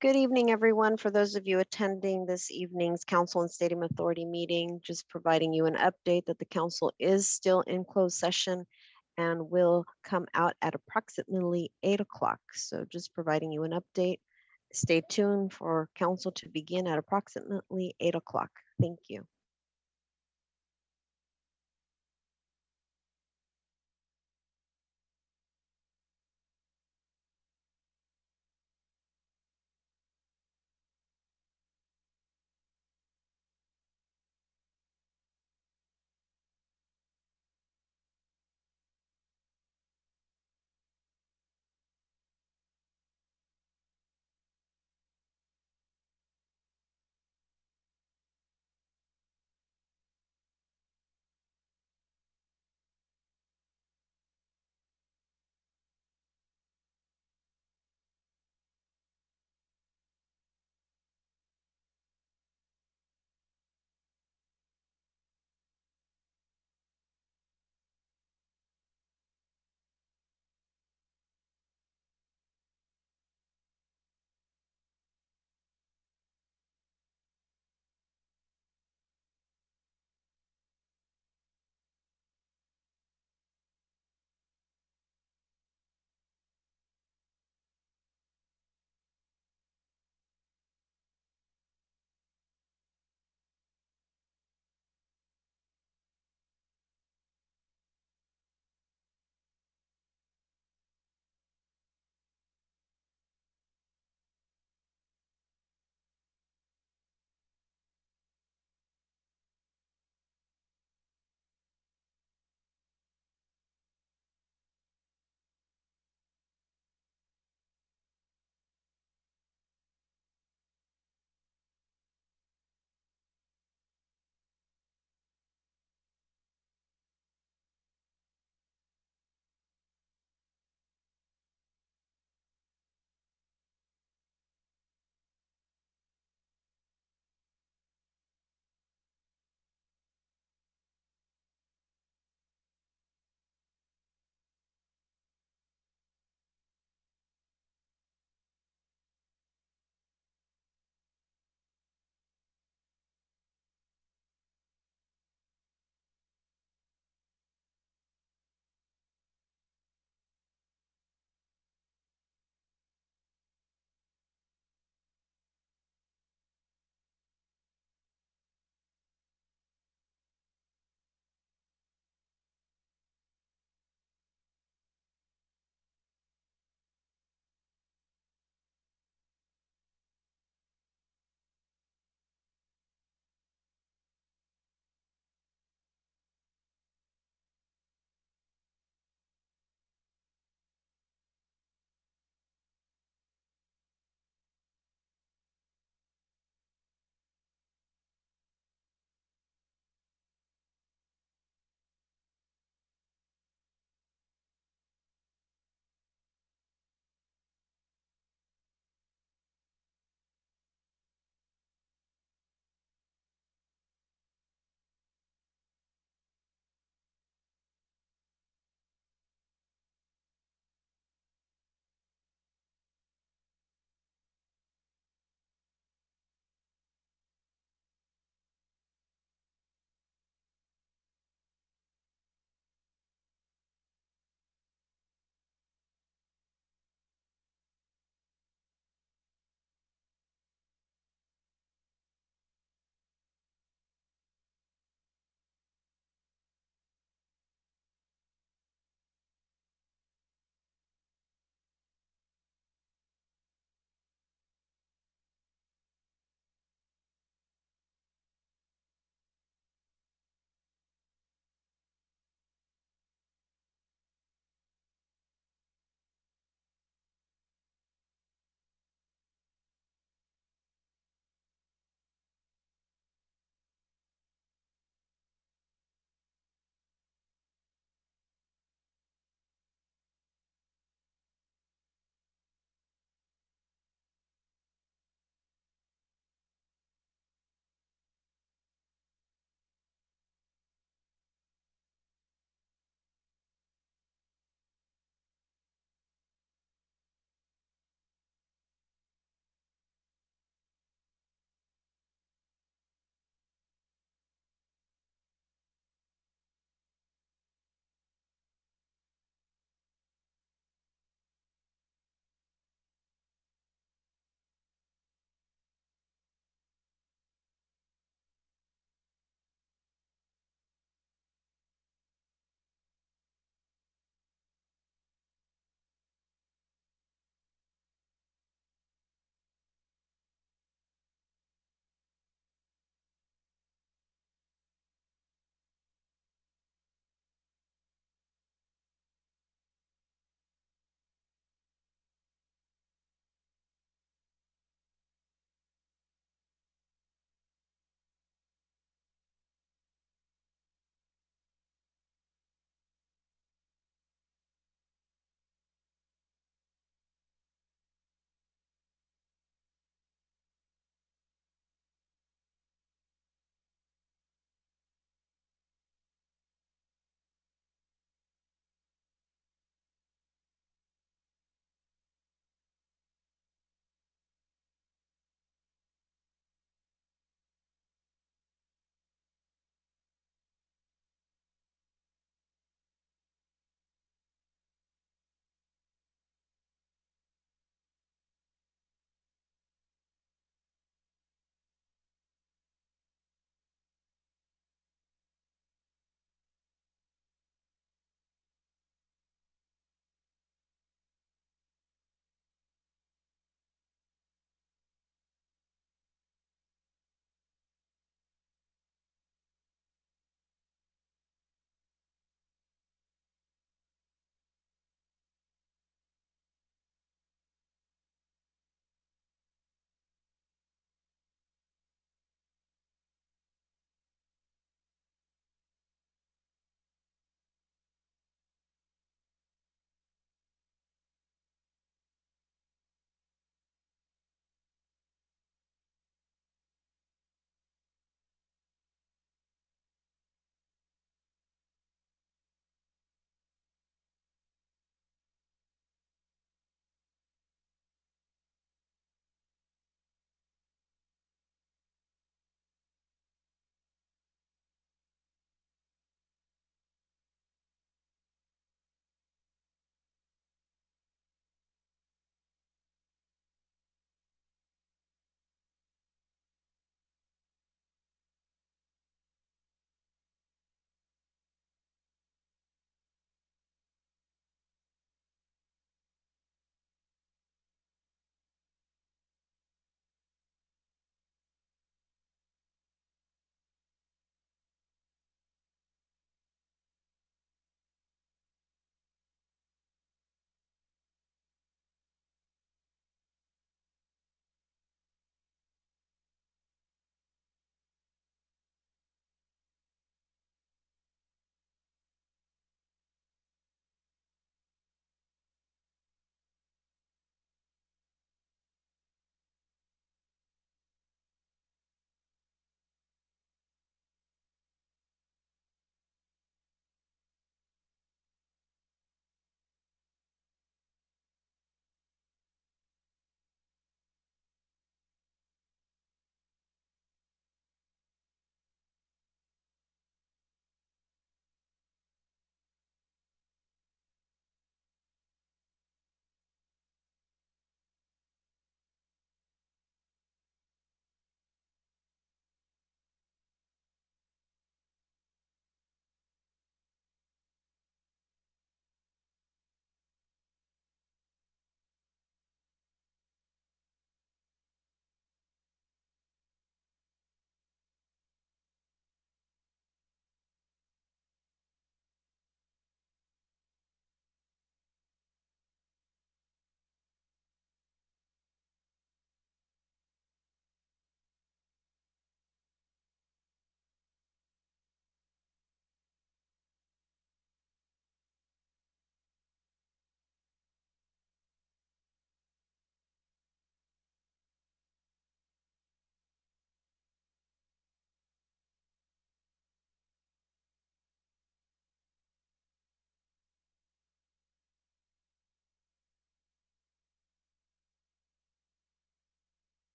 Good evening, everyone. For those of you attending this evening's Council and Stadium Authority meeting, just providing you an update that the council is still in closed session and will come out at approximately 8 o'clock. So just providing you an update. Stay tuned for council to begin at approximately 8 o'clock. Thank you.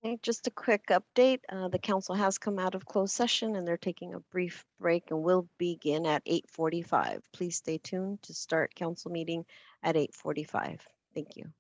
Okay, just a quick update. The council has come out of closed session and they're taking a brief break and will begin at 8:45. Please stay tuned to start council meeting at 8:45. Thank you.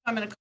I'm going to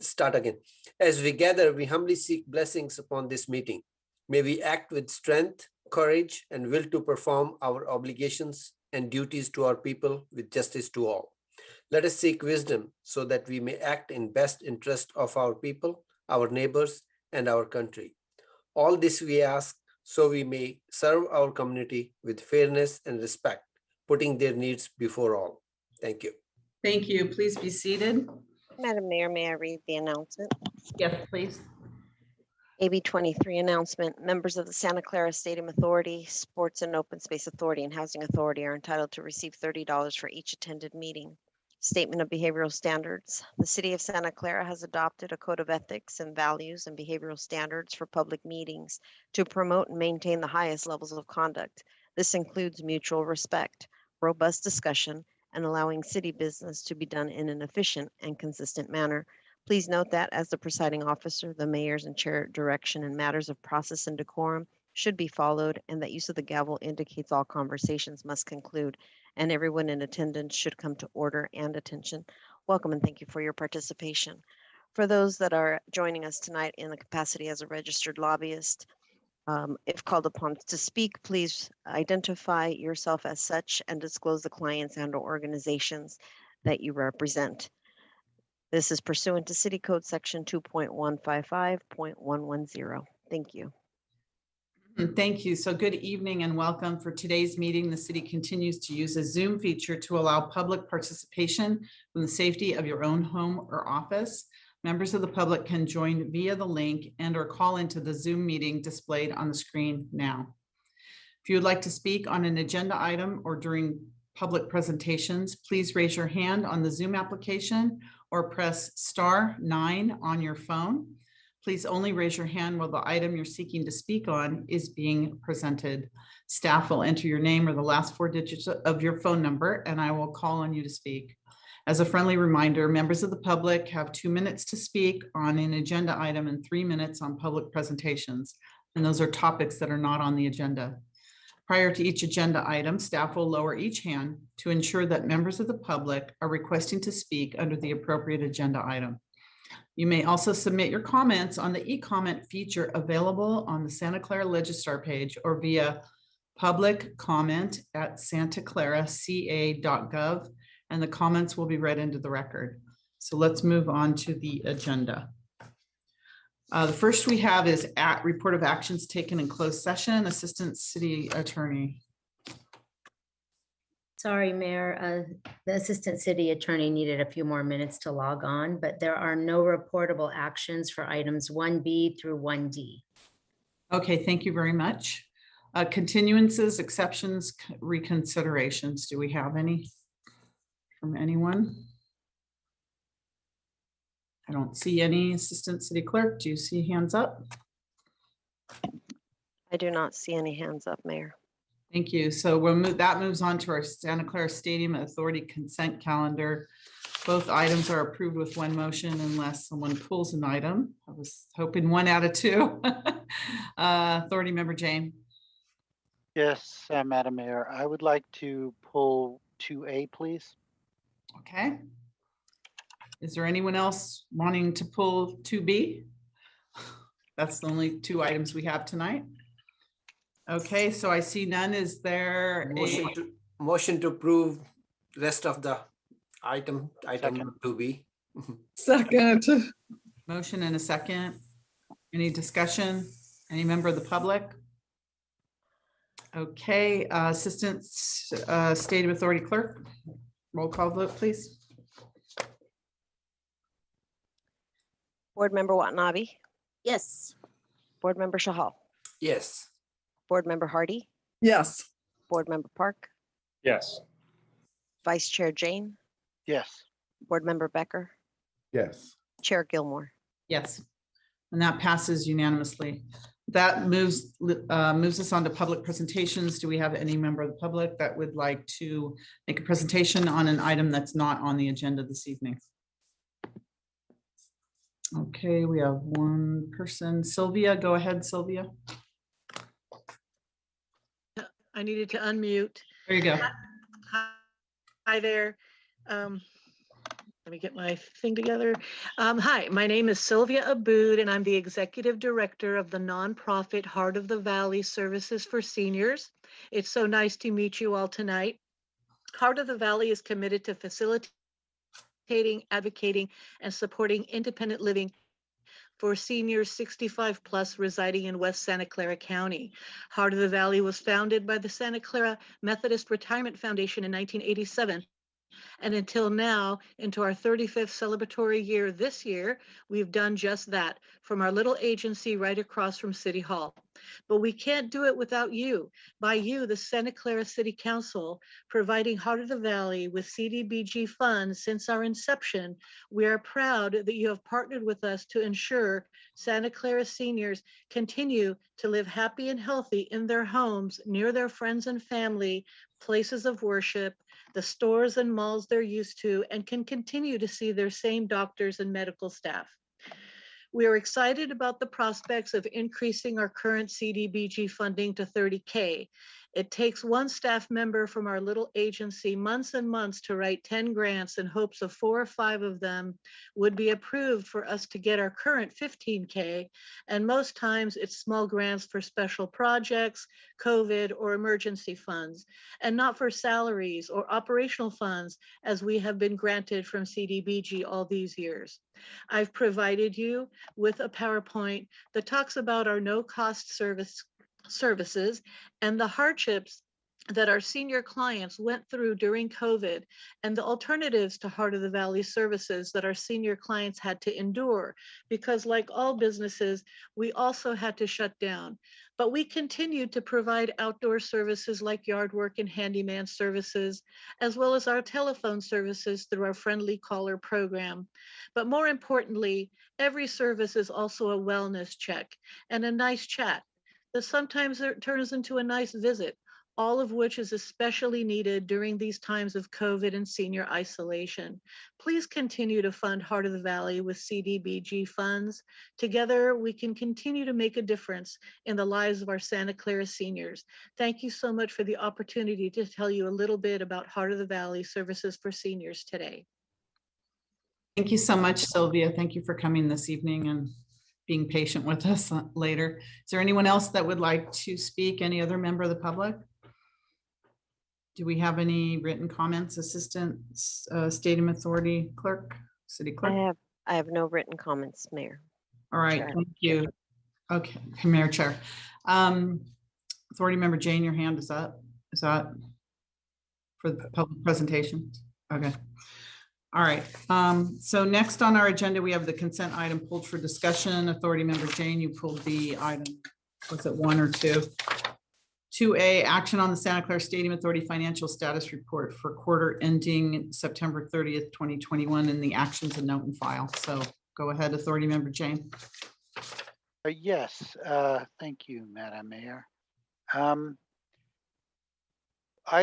start again. As we gather, we humbly seek blessings upon this meeting. May we act with strength, courage, and will to perform our obligations and duties to our people with justice to all. Let us seek wisdom so that we may act in best interest of our people, our neighbors, and our country. All this we ask so we may serve our community with fairness and respect, putting their needs before all. Thank you. thank you. Please be seated. Madam Mayor, may I read the announcement? Yes, please. AB 23 announcement. Members of the Santa Clara Stadium Authority, Sports and Open Space Authority, and Housing Authority are entitled to receive $30 for each attended meeting. Statement of behavioral standards. The City of Santa Clara has adopted a code of ethics and values and behavioral standards for public meetings to promote and maintain the highest levels of conduct. This includes mutual respect, robust discussion, and allowing city business to be done in an efficient and consistent manner. Please note that as the presiding officer, the mayor's and chair direction in matters of process and decorum should be followed, and that use of the gavel indicates all conversations must conclude, and everyone in attendance should come to order and attention. Welcome and thank you for your participation. For those that are joining us tonight in the capacity as a registered lobbyist, if called upon to speak, please identify yourself as such and disclose the clients and or organizations that you represent. This is pursuant to City Code Section 2.155.110. Thank you. Thank you. So good evening and welcome. For today's meeting, the city continues to use a Zoom feature to allow public participation from the safety of your own home or office. Members of the public can join via the link and or call into the Zoom meeting displayed on the screen now. If you would like to speak on an agenda item or during public presentations, please raise your hand on the Zoom application or press *9 on your phone. Please only raise your hand while the item you're seeking to speak on is being presented. Staff will enter your name or the last 4 digits of your phone number, and I will call on you to speak. As a friendly reminder, members of the public have 2 minutes to speak on an agenda item and 3 minutes on public presentations. And those are topics that are not on the agenda. Prior to each agenda item, staff will lower each hand to ensure that members of the public are requesting to speak under the appropriate agenda item. You may also submit your comments on the e-comment feature available on the Santa Clara Legistar page or via public comment at santaclaraca.gov, and the comments will be read into the record. So let's move on to the agenda. The first we have is report of actions taken in closed session. Assistant City Attorney. Sorry, Mayor, the Assistant City Attorney needed a few more minutes to log on, but there are no reportable actions for items 1B through 1D. Okay, thank you very much. Continuances, exceptions, reconsiderations. Do we have any from anyone? I don't see any. Assistant City Clerk, do you see hands up? I do not see any hands up, Mayor. Thank you. So that moves on to our Santa Clara Stadium Authority consent calendar. Both items are approved with one motion unless someone pulls an item. I was hoping 1 out of 2. Authority Member Jane. Yes, Madam Mayor, I would like to pull 2A, please. Okay. Is there anyone else wanting to pull 2B? That's the only 2 items we have tonight. Okay, so I see none. Is there motion to approve rest of the item 2B? Second. Motion and a second. Any discussion? Any member of the public? Okay, Assistant Stadium Authority Clerk, roll call vote, please. Board Member Watanabe, Yes. Board Member Shahal, Yes. Board Member Hardy, Yes. Board Member Park, Yes. Vice Chair Jane, Yes. Board Member Becker, Yes. Chair Gilmore. Yes. And that passes unanimously. That moves us on to public presentations. Do we have any member of the public that would like to make a presentation on an item that's not on the agenda this evening? Okay, we have one person. Sylvia, go ahead, Sylvia. I needed to unmute. There you go. Hi there. Let me get my thing together. Hi, my name is Sylvia Abood, and I'm the Executive Director of the nonprofit Heart of the Valley Services for Seniors. It's so nice to meet you all tonight. Heart of the Valley is committed to facilitating, advocating, and supporting independent living for seniors 65 plus residing in West Santa Clara County. Heart of the Valley was founded by the Santa Clara Methodist Retirement Foundation in 1987. And until now, into our 35th celebratory year this year, we've done just that from our little agency right across from City Hall. But we can't do it without you. By you, the Santa Clara City Council, providing Heart of the Valley with CDBG funds since our inception, we are proud that you have partnered with us to ensure Santa Clara seniors continue to live happy and healthy in their homes, near their friends and family, places of worship, the stores and malls they're used to, and can continue to see their same doctors and medical staff. We are excited about the prospects of increasing our current CDBG funding to $30K. It takes one staff member from our little agency months and months to write 10 grants in hopes of 4 or 5 of them would be approved for us to get our current $15K. And most times it's small grants for special projects, COVID, or emergency funds, and not for salaries or operational funds as we have been granted from CDBG all these years. I've provided you with a PowerPoint that talks about our no-cost services and the hardships that our senior clients went through during COVID and the alternatives to Heart of the Valley services that our senior clients had to endure, because like all businesses, we also had to shut down. But we continued to provide outdoor services like yard work and handyman services, as well as our telephone services through our friendly caller program. But more importantly, every service is also a wellness check and a nice chat that sometimes it turns into a nice visit, all of which is especially needed during these times of COVID and senior isolation. Please continue to fund Heart of the Valley with CDBG funds. Together, we can continue to make a difference in the lives of our Santa Clara seniors. Thank you so much for the opportunity to tell you a little bit about Heart of the Valley Services for Seniors today. Thank you so much, Sylvia. Thank you for coming this evening and being patient with us later. Is there anyone else that would like to speak? Any other member of the public? Do we have any written comments? Assistant Stadium Authority Clerk, City Clerk? I have no written comments, Mayor. All right, Chair. thank you. Okay, Mayor Chair. Authority Member Jane, your hand is up. Is that for the public presentation? Okay. All right, so next on our agenda, we have the consent item pulled for discussion. Authority Member Jane, you pulled the item, was it 1 or 2? 2A, action on the Santa Clara Stadium Authority Financial Status Report for quarter ending September 30th, 2021, and the actions and note and file. So go ahead, Authority Member Jane. Yes, thank you, Madam Mayor. I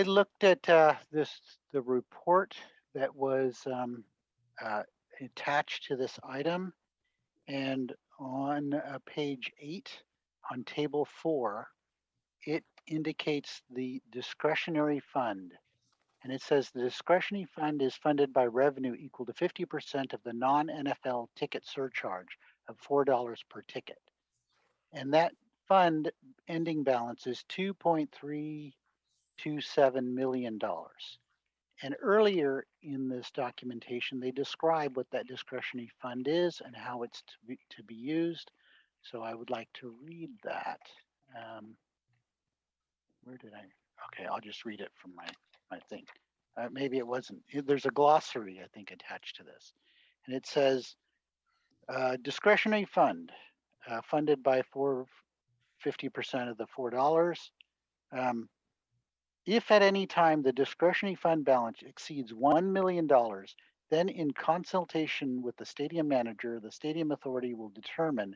looked at the report that was attached to this item, and on page 8 on table 4, it indicates the discretionary fund. And it says the discretionary fund is funded by revenue equal to 50% of the non-NFL ticket surcharge of $4 per ticket. And that fund ending balance is $2.327 million. And earlier in this documentation, they describe what that discretionary fund is and how it's to be used. So I would like to read that. Where did I? Okay, I'll just read it from my thing. Maybe it wasn't. There's a glossary, I think, attached to this. And it says, discretionary fund. funded by 50% of the $4. If at any time the discretionary fund balance exceeds $1 million, then in consultation with the stadium manager, the stadium authority will determine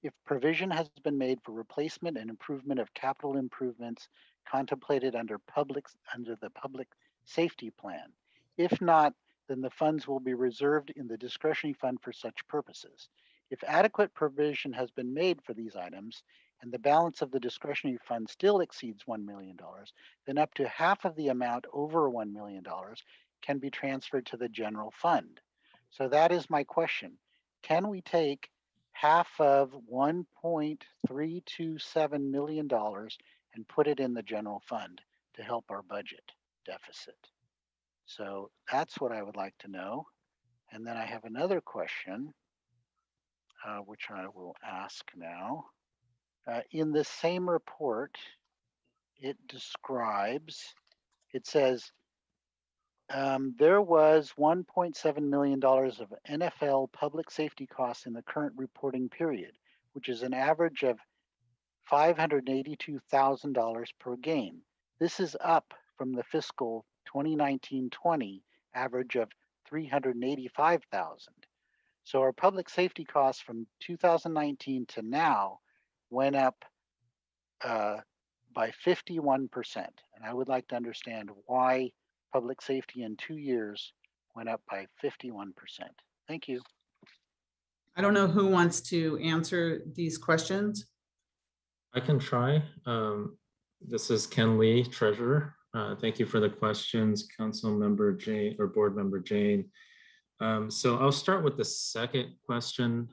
if provision has been made for replacement and improvement of capital improvements contemplated under the public safety plan. If not, then the funds will be reserved in the discretionary fund for such purposes. If adequate provision has been made for these items and the balance of the discretionary fund still exceeds $1 million, then up to half of the amount over $1 million can be transferred to the general fund. So that is my question. Can we take half of $1.327 million and put it in the general fund to help our budget deficit? So that's what I would like to know. And then I have another question, which I will ask now. In this same report, it says, there was $1.7 million of NFL public safety costs in the current reporting period, which is an average of $582,000 per game. This is up from the fiscal 2019-20 average of $385,000. So our public safety costs from 2019 to now went up by 51%. And I would like to understand why public safety in 2 years went up by 51%. Thank you. I don't know who wants to answer these questions. I can try. This is Ken Lee, Treasurer. Thank you for the questions, Council Member Jane or Board Member Jane. So I'll start with the second question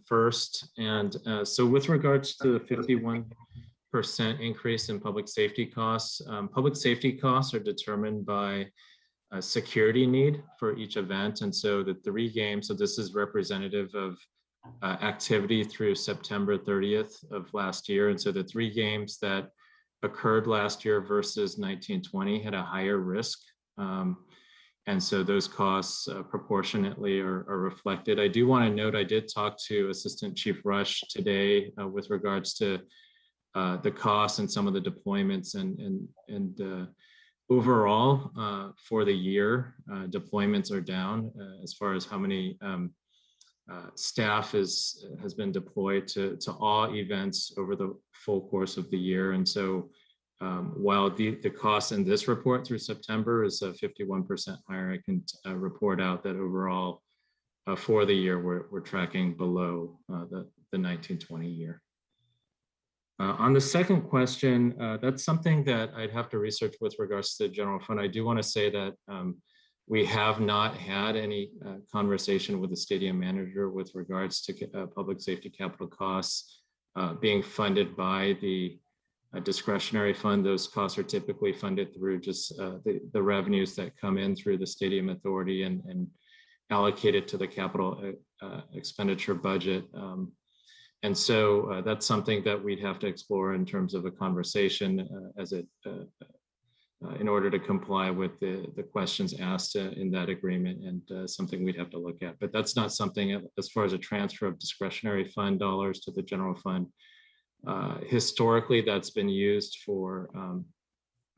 first. And so with regards to the 51% increase in public safety costs are determined by a security need for each event. And so the 3 games, so this is representative of activity through September 30th of last year. And so the 3 games that occurred last year versus 1920 had a higher risk. And so those costs proportionately are reflected. I do want to note, I did talk to Assistant Chief Rush today with regards to the costs and some of the deployments and overall for the year, deployments are down as far as how many staff has been deployed to all events over the full course of the year. And so while the cost in this report through September is 51% higher, I can report out that overall for the year, we're tracking below the 1920 year. On the second question, that's something that I'd have to research with regards to the general fund. I do want to say that we have not had any conversation with the stadium manager with regards to public safety capital costs being funded by the discretionary fund. Those costs are typically funded through just the revenues that come in through the stadium authority and allocated to the capital expenditure budget. And so that's something that we'd have to explore in terms of a conversation in order to comply with the questions asked in that agreement, and something we'd have to look at. But that's not something as far as a transfer of discretionary fund dollars to the general fund. Historically, that's been used for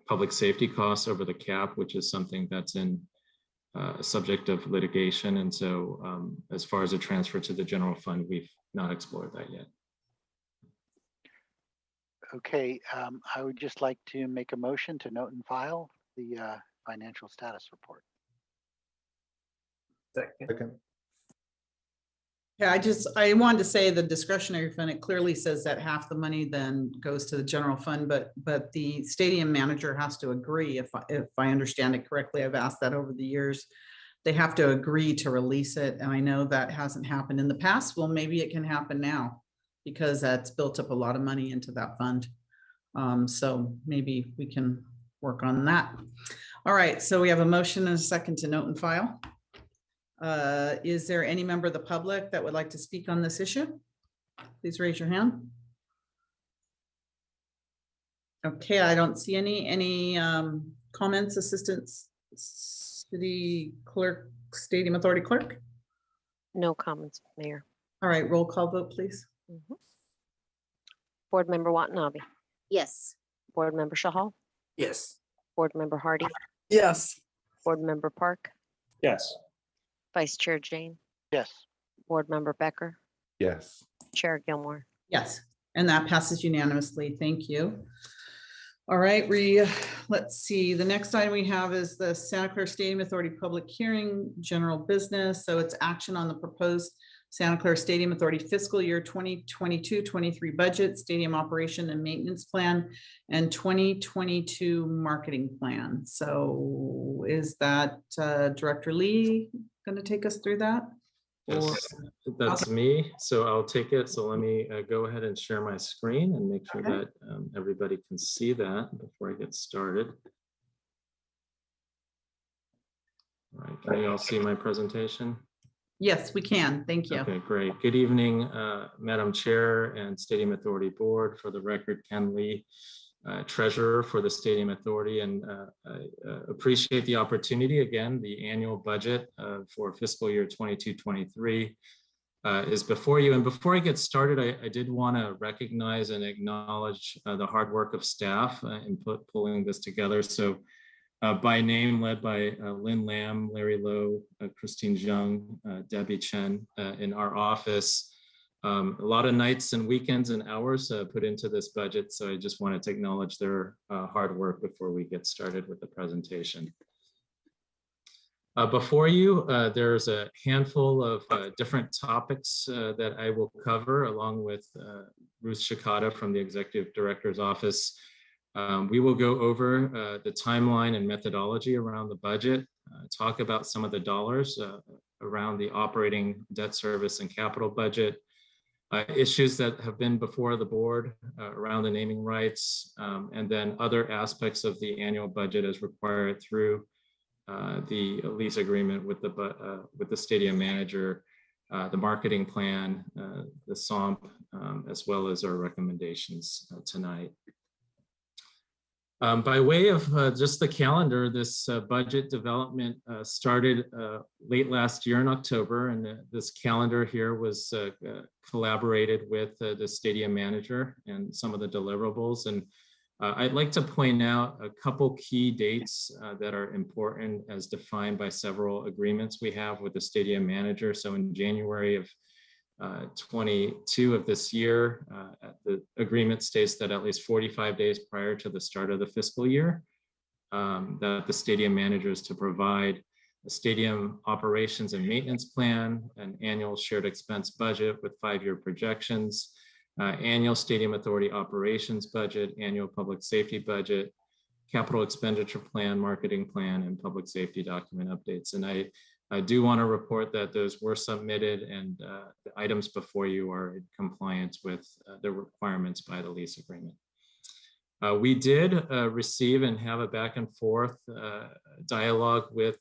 public safety costs over the cap, which is something that's in a subject of litigation. And so as far as a transfer to the general fund, we've not explored that yet. Okay, I would just like to make a motion to note and file the financial status report. Second. Yeah, I wanted to say the discretionary fund, it clearly says that half the money then goes to the general fund, but the stadium manager has to agree, if I understand it correctly. I've asked that over the years. They have to agree to release it. And I know that hasn't happened in the past. Well, maybe it can happen now because that's built up a lot of money into that fund. So maybe we can work on that. All right, so we have a motion and a second to note and file. Is there any member of the public that would like to speak on this issue? Please raise your hand. Okay, I don't see any comments, assistants, city clerk, stadium authority clerk? No comments, Mayor. All right, roll call vote, please. Mhm. Board Member Watanabe, Yes. Board Member Shahal, Yes. Board Member Hardy, Yes. Board Member Park, Yes. Vice Chair Jane, Yes. Board Member Becker, Yes. Chair Gilmore. Yes, and that passes unanimously. Thank you. All right, let's see. The next item we have is the Santa Clara Stadium Authority Public Hearing, General Business. So it's action on the proposed Santa Clara Stadium Authority fiscal year 2022-23 budget, stadium operation and maintenance plan, and 2022 marketing plan. So is that Director Lee going to take us through that? Or- Yes, that's me. So I'll take it. So let me go ahead and share my screen and make sure Okay. that everybody can see that before I get started. All right, can you all see my presentation? Yes, we can. Thank you. Okay, great. Good evening, Madam Chair and Stadium Authority Board. For the record, Ken Lee, Treasurer for the Stadium Authority, and I appreciate the opportunity. Again, the annual budget for fiscal year 22-23 is before you. And before I get started, I did want to recognize and acknowledge the hard work of staff in pulling this together. So by name, led by Lynn Lamb, Larry Lowe, Christine Zhang, Debbie Chen in our office. A lot of nights and weekends and hours put into this budget. So I just wanted to acknowledge their hard work before we get started with the presentation. Before you, there's a handful of different topics that I will cover along with Ruth Shikata from the Executive Director's Office. We will go over the timeline and methodology around the budget, talk about some of the dollars around the operating debt service and capital budget, issues that have been before the board around the naming rights, and then other aspects of the annual budget as required through the lease agreement with the stadium manager, the marketing plan, the SOMP, as well as our recommendations tonight. By way of just the calendar, this budget development started late last year in October, and this calendar here was collaborated with the stadium manager and some of the deliverables. And I'd like to point out a couple key dates that are important as defined by several agreements we have with the stadium manager. So in January of 22 of this year, the agreement states that at least 45 days prior to the start of the fiscal year, that the stadium manager is to provide a stadium operations and maintenance plan, an annual shared expense budget with 5-year projections, annual stadium authority operations budget, annual public safety budget, capital expenditure plan, marketing plan, and public safety document updates. And I do want to report that those were submitted, and the items before you are in compliance with the requirements by the lease agreement. We did receive and have a back and forth dialogue with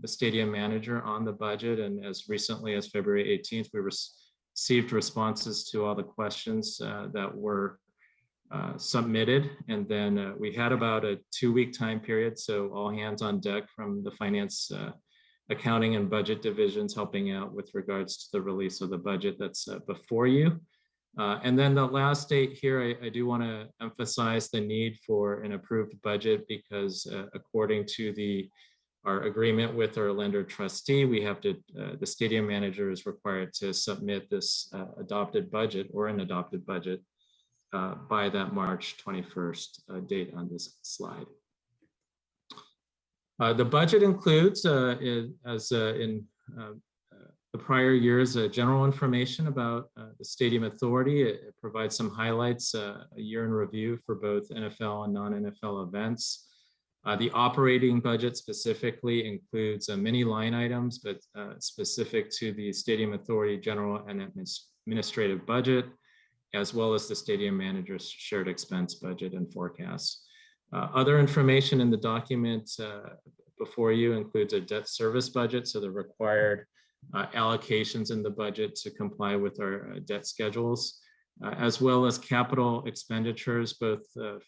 the stadium manager on the budget. And as recently as February 18th, we received responses to all the questions that were submitted. And then we had about a 2-week time period. So all hands on deck from the finance, accounting and budget divisions helping out with regards to the release of the budget that's before you. And then the last date here, I do want to emphasize the need for an approved budget because according to our agreement with our lender trustee, we have to, the stadium manager is required to submit this adopted budget or an adopted budget by that March 21st date on this slide. The budget includes, as in the prior years, general information about the Stadium Authority. It provides some highlights, a year in review for both NFL and non-NFL events. The operating budget specifically includes many line items, but specific to the Stadium Authority general and administrative budget, as well as the stadium manager's shared expense budget and forecasts. Other information in the document before you includes a debt service budget, so the required allocations in the budget to comply with our debt schedules, as well as capital expenditures, both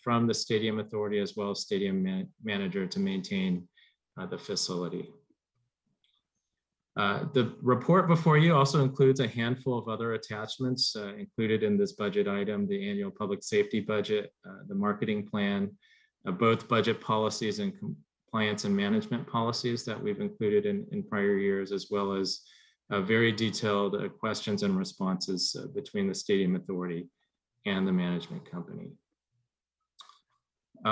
from the Stadium Authority as well as stadium manager to maintain the facility. The report before you also includes a handful of other attachments included in this budget item: the annual public safety budget, the marketing plan, both budget policies and compliance and management policies that we've included in prior years, as well as very detailed questions and responses between the Stadium Authority and the management company.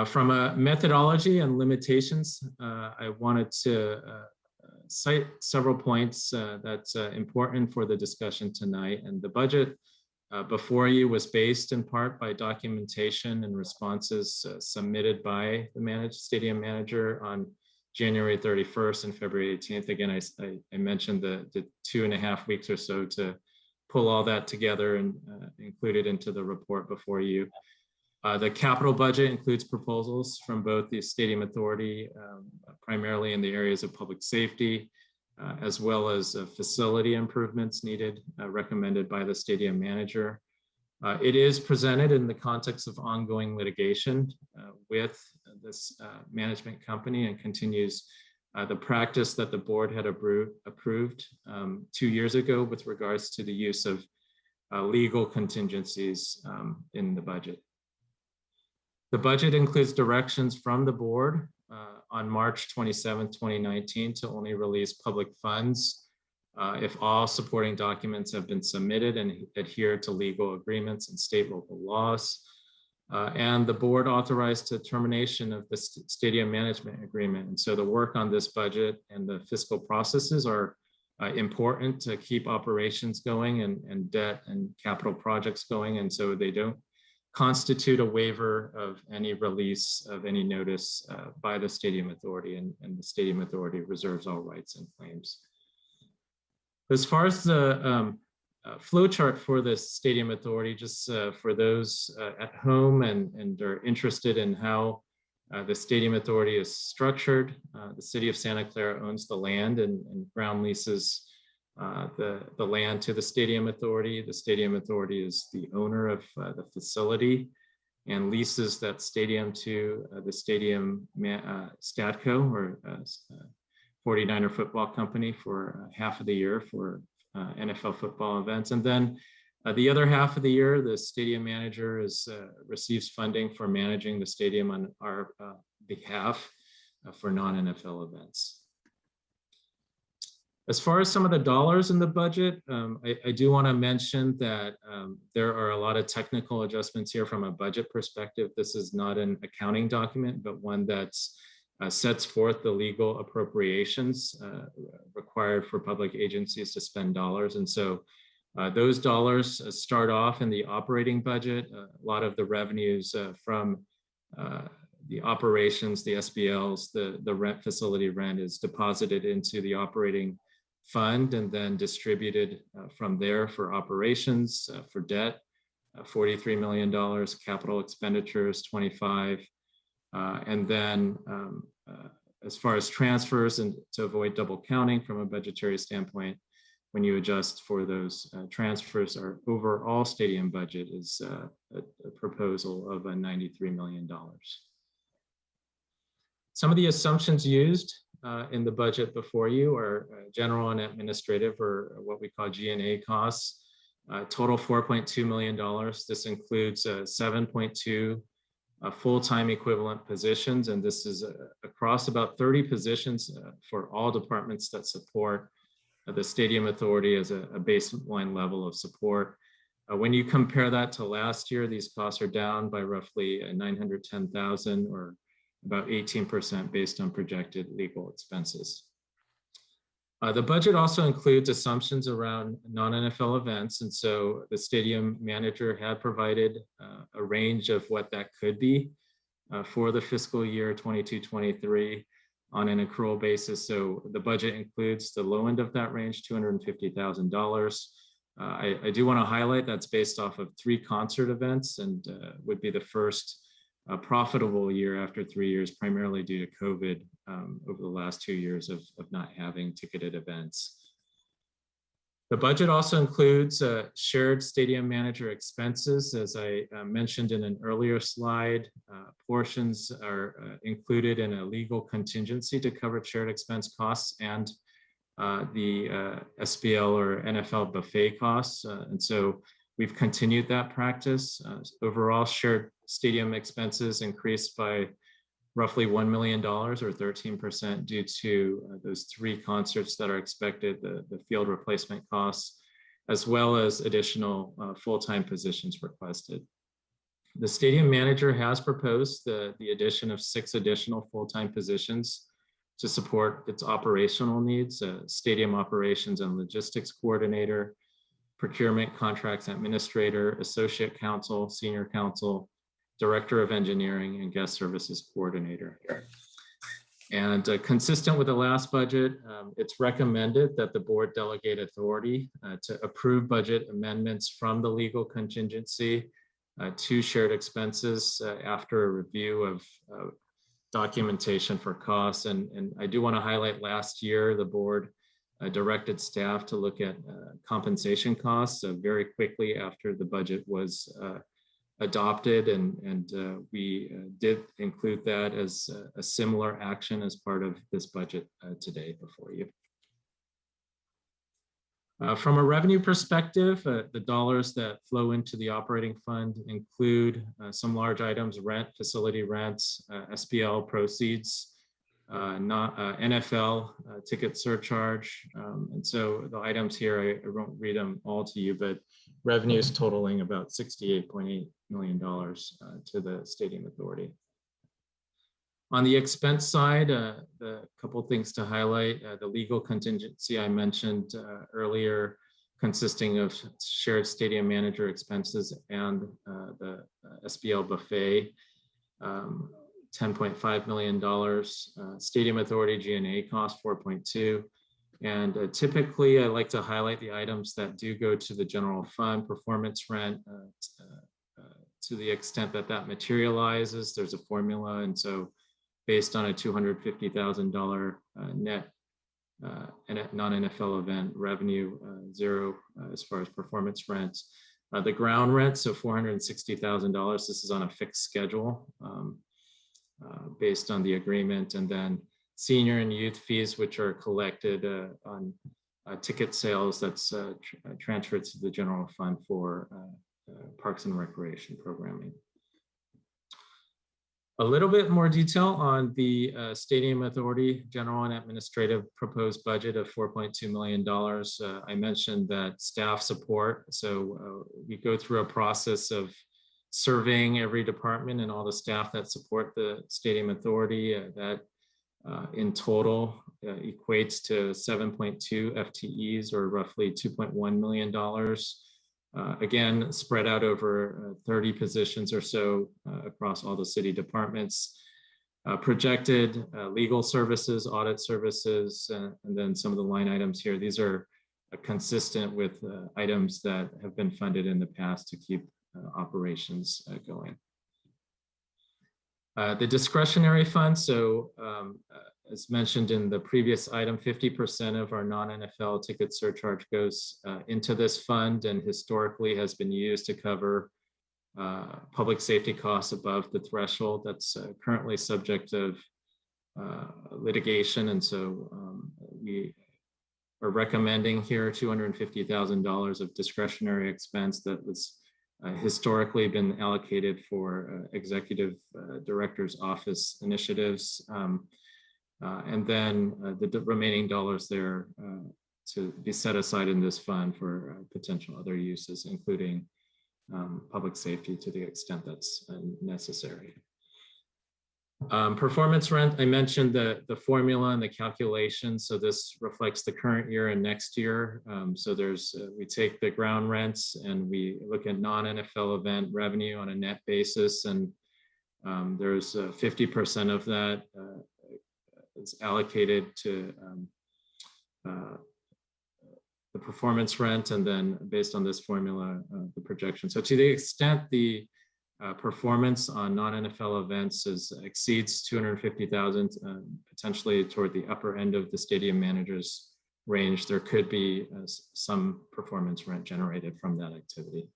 From a methodology and limitations, I wanted to cite several points that's important for the discussion tonight. And the budget before you was based in part by documentation and responses submitted by the stadium manager on January 31st and February 18th. Again, I mentioned the 2.5 weeks or so to pull all that together and include it into the report before you. The capital budget includes proposals from both the Stadium Authority, primarily in the areas of public safety, as well as facility improvements needed, recommended by the stadium manager. It is presented in the context of ongoing litigation with this management company, and continues the practice that the board had approved 2 years ago with regards to the use of legal contingencies in the budget. The budget includes directions from the board on March 27, 2019 to only release public funds if all supporting documents have been submitted and adhere to legal agreements and state local laws. And the board authorized the termination of the stadium management agreement. And so the work on this budget and the fiscal processes are important to keep operations going and debt and capital projects going. And so they don't constitute a waiver of any release of any notice by the Stadium Authority, and the Stadium Authority reserves all rights and claims. As far as the flow chart for the Stadium Authority, just for those at home and are interested in how the Stadium Authority is structured, the City of Santa Clara owns the land and ground leases the land to the Stadium Authority. The Stadium Authority is the owner of the facility and leases that stadium to the Stadium Statco, or 49er Football Company, for half of the year for NFL football events. And then the other half of the year, the stadium manager receives funding for managing the stadium on our behalf for non-NFL events. As far as some of the dollars in the budget, I do want to mention that there are a lot of technical adjustments here from a budget perspective. This is not an accounting document, but one that sets forth the legal appropriations required for public agencies to spend dollars. And so those dollars start off in the operating budget. A lot of the revenues from the operations, the SBLs, the rent, facility rent, is deposited into the operating fund and then distributed from there for operations, for debt, $43 million, capital expenditures, 25, and then as far as transfers, and to avoid double counting from a budgetary standpoint, when you adjust for those transfers, our overall stadium budget is a proposal of $93 million. Some of the assumptions used in the budget before you are general and administrative, or what we call G&A costs, total $4.2 million. This includes 7.2 full-time equivalent positions, and this is across about 30 positions for all departments that support the Stadium Authority as a baseline level of support. When you compare that to last year, these costs are down by roughly $910,000, or about 18% based on projected legal expenses. The budget also includes assumptions around non-NFL events. And so the stadium manager had provided a range of what that could be for the fiscal year 22-23 on an accrual basis. So the budget includes the low end of that range, $250,000. I do want to highlight that's based off of 3 concert events, and would be the first a profitable year after 3 years, primarily due to COVID over the last 2 years of not having ticketed events. The budget also includes shared stadium manager expenses. As I mentioned in an earlier slide, portions are included in a legal contingency to cover shared expense costs and the SBL or NFL buffet costs. And so we've continued that practice. Overall shared stadium expenses increased by roughly $1 million or 13% due to those 3 concerts that are expected, the field replacement costs, as well as additional full-time positions requested. The stadium manager has proposed the addition of 6 additional full-time positions to support its operational needs, stadium operations and logistics coordinator, procurement contracts administrator, associate counsel, senior counsel, director of engineering, and guest services coordinator. And consistent with the last budget, it's recommended that the board delegate authority to approve budget amendments from the legal contingency to shared expenses after a review of documentation for costs. And I do want to highlight last year, the board directed staff to look at compensation costs very quickly after the budget was adopted, and we did include that as a similar action as part of this budget today before you. From a revenue perspective, the dollars that flow into the operating fund include some large items: rent, facility rents, SBL proceeds, NFL ticket surcharge. And so the items here, I won't read them all to you, but revenues totaling about $68.8 million to the Stadium Authority. On the expense side, the couple things to highlight: the legal contingency I mentioned earlier, consisting of shared stadium manager expenses and the SBL buffet, $10.5 million. Stadium Authority G&A cost 4.2. And typically I like to highlight the items that do go to the general fund: performance rent, to the extent that that materializes, there's a formula. And so based on a $250,000 net non-NFL event revenue, 0 as far as performance rent. The ground rent, so $460,000. This is on a fixed schedule based on the agreement. And then senior and youth fees, which are collected on ticket sales, that's transferred to the general fund for Parks and Recreation programming. A little bit more detail on the Stadium Authority General and Administrative proposed budget of $4.2 million. I mentioned that staff support. So we go through a process of surveying every department and all the staff that support the Stadium Authority. That in total equates to 7.2 FTEs, or roughly $2.1 million. Again, spread out over 30 positions or so across all the city departments. Projected legal services, audit services, and then some of the line items here. These are consistent with items that have been funded in the past to keep operations going. The discretionary fund, so as mentioned in the previous item, 50% of our non-NFL ticket surcharge goes into this fund, and historically has been used to cover public safety costs above the threshold that's currently subject of litigation. And so we are recommending here $250,000 of discretionary expense that was historically been allocated for executive director's office initiatives. And then the remaining dollars there to be set aside in this fund for potential other uses, including public safety to the extent that's necessary. Performance rent, I mentioned the formula and the calculation. So this reflects the current year and next year. So there's, we take the ground rents and we look at non-NFL event revenue on a net basis. And there's 50% of that is allocated to the performance rent, and then based on this formula, the projection. So to the extent the performance on non-NFL events exceeds $250,000, potentially toward the upper end of the stadium manager's range, there could be some performance rent generated from that activity.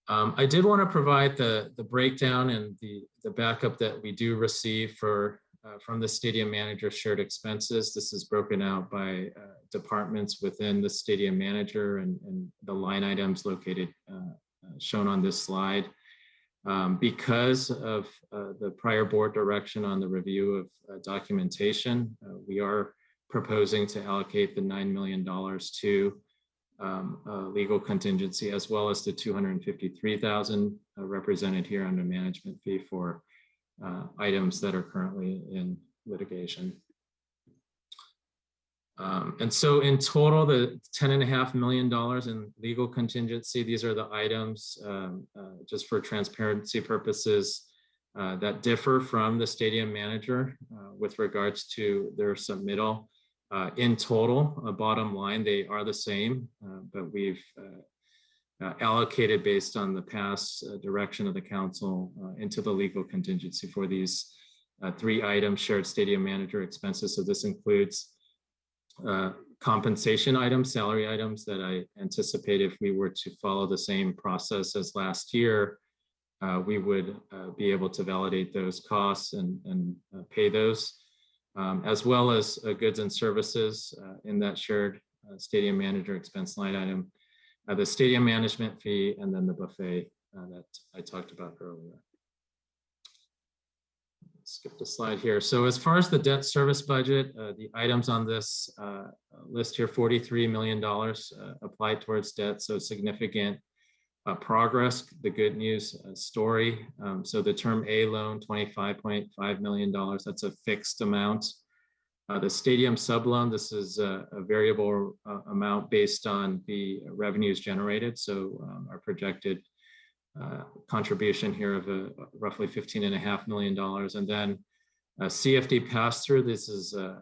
I did want to provide the breakdown and the backup that we do receive for from the stadium manager shared expenses. This is broken out by departments within the stadium manager and the line items located shown on this slide. Because of the prior board direction on the review of documentation, we are proposing to allocate the $9 million to legal contingency, as well as the $253,000 represented here under management fee for items that are currently in litigation. And so in total, the $10.5 million in legal contingency, these are the items just for transparency purposes that differ from the stadium manager with regards to their submittal. In total, bottom line, they are the same, but we've allocated based on the past direction of the council into the legal contingency for these 3 items, shared stadium manager expenses. So this includes compensation items, salary items that I anticipate if we were to follow the same process as last year, we would be able to validate those costs and pay those, as well as goods and services in that shared stadium manager expense line item, the stadium management fee, and then the buffet that I talked about earlier. Skip the slide here. So as far as the debt service budget, the items on this list here, $43 million applied towards debt, so significant progress. The good news story. So the term A loan, $25.5 million, that's a fixed amount. The stadium sub loan, this is a variable amount based on the revenues generated. So our projected contribution here of roughly $15.5 million. And then CFD pass-through, this is a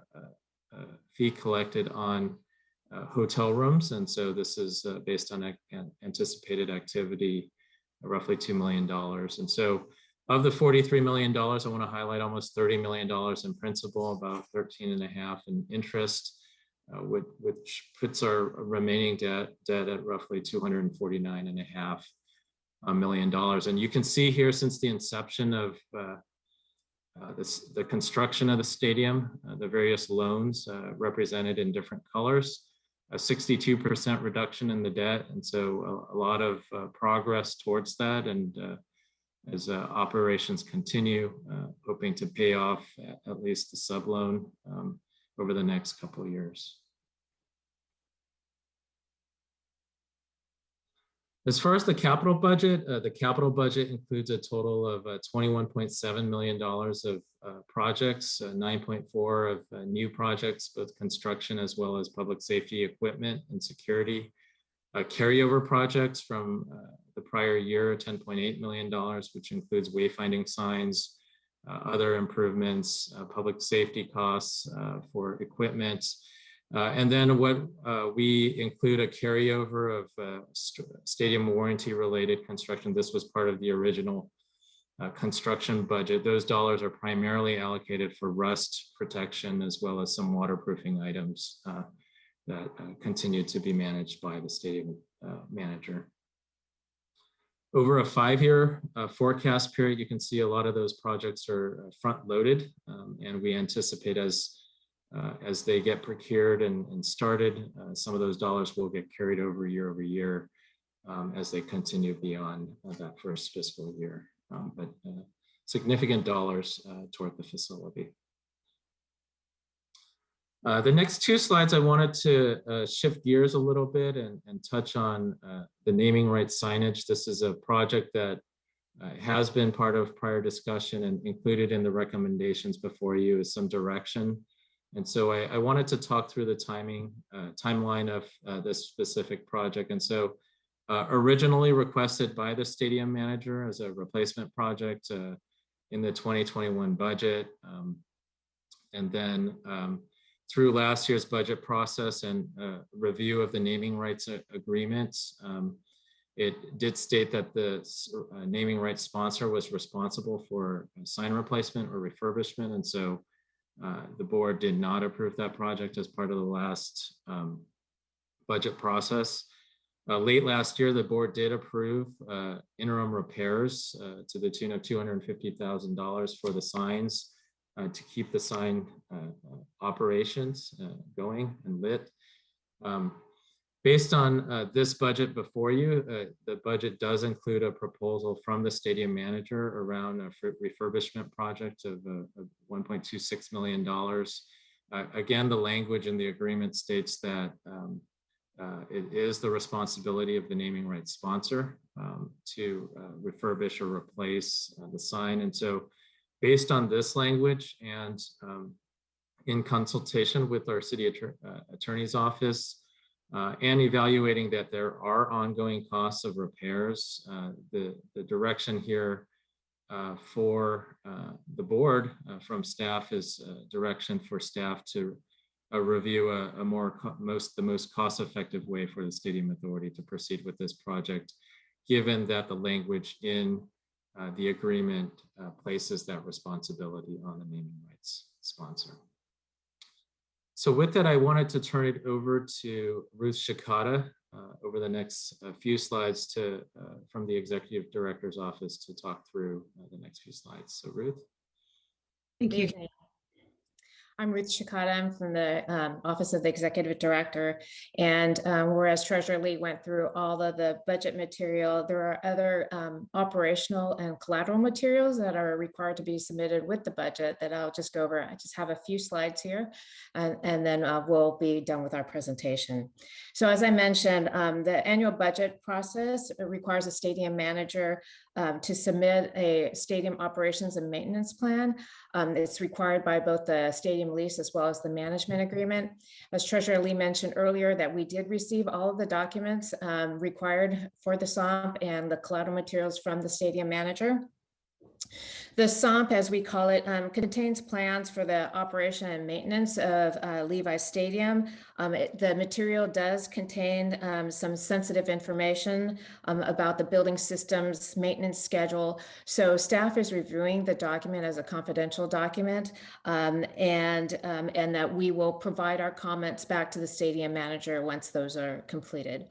fee collected on hotel rooms. And so this is based on anticipated activity, roughly $2 million. And so of the $43 million, I want to highlight almost $30 million in principal, about 13.5 in interest, which puts our remaining debt at roughly $249.5 million. And you can see here, since the inception of the construction of the stadium, the various loans represented in different colors, a 62% reduction in the debt. And so a lot of progress towards that. And as operations continue, hoping to pay off at least the sub loan over the next couple of years. As far as the capital budget includes a total of $21.7 million of projects, 9.4 of new projects, both construction as well as public safety equipment and security. Carryover projects from the prior year, $10.8 million, which includes wayfinding signs, other improvements, public safety costs for equipment. And then what we include a carryover of stadium warranty related construction. This was part of the original construction budget. Those dollars are primarily allocated for rust protection as well as some waterproofing items that continue to be managed by the stadium manager. Over a 5-year forecast period, you can see a lot of those projects are front loaded, and we anticipate as they get procured and started, some of those dollars will get carried over year as they continue beyond that first fiscal year. But significant dollars toward the facility. The next 2 slides, I wanted to shift gears a little bit and touch on the naming rights signage. This is a project that has been part of prior discussion and included in the recommendations before you is some direction. And so I wanted to talk through the timeline of this specific project. And so originally requested by the stadium manager as a replacement project in the 2021 budget. And then through last year's budget process and review of the naming rights agreements, it did state that the naming rights sponsor was responsible for sign replacement or refurbishment. And so the board did not approve that project as part of the last budget process. Late last year, the board did approve interim repairs to the tune of $250,000 for the signs to keep the sign operations going and lit. Based on this budget before you, the budget does include a proposal from the stadium manager around a refurbishment project of $1.26 million. Again, the language in the agreement states that it is the responsibility of the naming rights sponsor to refurbish or replace the sign. And so based on this language and in consultation with our city attorney's office, and evaluating that there are ongoing costs of repairs, the direction here for the board from staff is direction for staff to review the most cost-effective way for the Stadium Authority to proceed with this project, given that the language in the agreement places that responsibility on the naming rights sponsor. So with that, I wanted to turn it over to Ruth Shikata over the next few slides from the Executive Director's Office to talk through the next few slides. So Ruth. Thank you. I'm Ruth Shikata. I'm from the Office of the Executive Director. And whereas Treasurer Lee went through all of the budget material, there are other operational and collateral materials that are required to be submitted with the budget that I'll just go over. I just have a few slides here, and then we'll be done with our presentation. So as I mentioned, the annual budget process requires a stadium manager to submit a stadium operations and maintenance plan. It's required by both the stadium lease as well as the management agreement. As Treasurer Lee mentioned earlier, that we did receive all of the documents required for the SOMP and the collateral materials from the stadium manager. The SOMP, as we call it, contains plans for the operation and maintenance of Levi Stadium. The material does contain some sensitive information about the building system's maintenance schedule. So staff is reviewing the document as a confidential document, and that we will provide our comments back to the stadium manager once those are completed.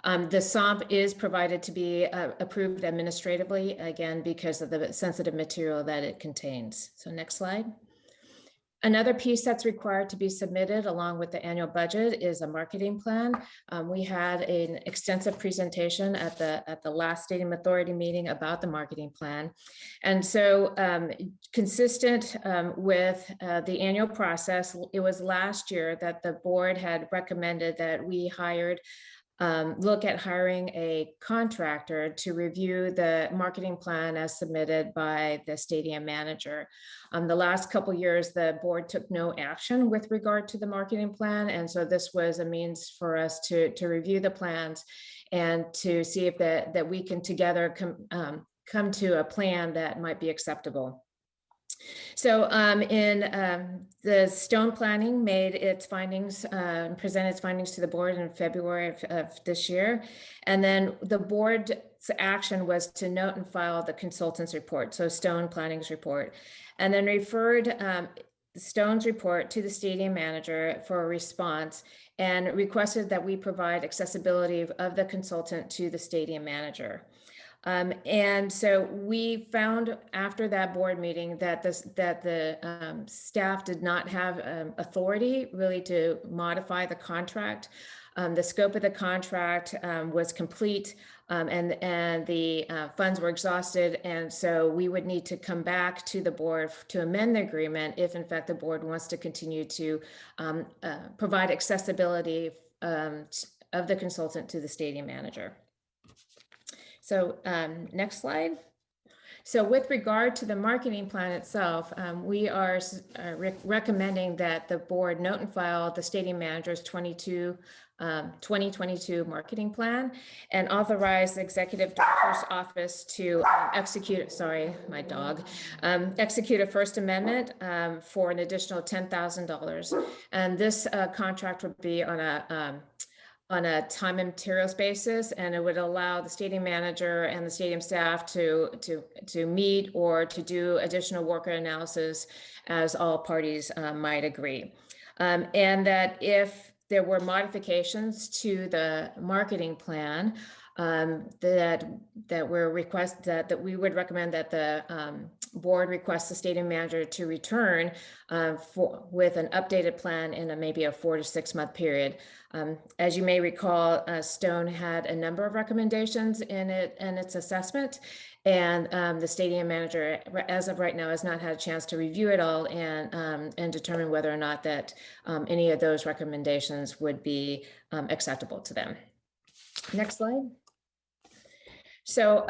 The SOMP is provided to be approved administratively, again, because of the sensitive material that it contains. So next slide. Another piece that's required to be submitted along with the annual budget is a marketing plan. We had an extensive presentation at the last Stadium Authority meeting about the marketing plan. And so consistent with the annual process, it was last year that the board had recommended that we look at hiring a contractor to review the marketing plan as submitted by the stadium manager. The last couple of years, the board took no action with regard to the marketing plan. And so this was a means for us to review the plans and to see if that we can together come to a plan that might be acceptable. So the Stone Planning made its findings, presented its findings to the board in February of this year. And then the board's action was to note and file the consultant's report, so Stone Planning's report, and then referred Stone's report to the stadium manager for a response and requested that we provide accessibility of the consultant to the stadium manager. And so we found after that board meeting that the staff did not have authority really to modify the contract. The scope of the contract was complete, and the funds were exhausted. And so we would need to come back to the board to amend the agreement if in fact the board wants to continue to provide accessibility of the consultant to the stadium manager. So next slide. So with regard to the marketing plan itself, we are recommending that the board note and file the stadium manager's 2022 marketing plan and authorize the executive director's office to execute a First Amendment for an additional $10,000. And this contract would be on a time and materials basis, and it would allow the stadium manager and the stadium staff to meet or to do additional worker analysis as all parties might agree. And that if there were modifications to the marketing plan, that we would recommend that the board request the stadium manager to return with an updated plan in maybe a 4 to 6 month period. As you may recall, Stone had a number of recommendations in its assessment, and the stadium manager, as of right now, has not had a chance to review it all and determine whether or not that any of those recommendations would be acceptable to them. Next slide. So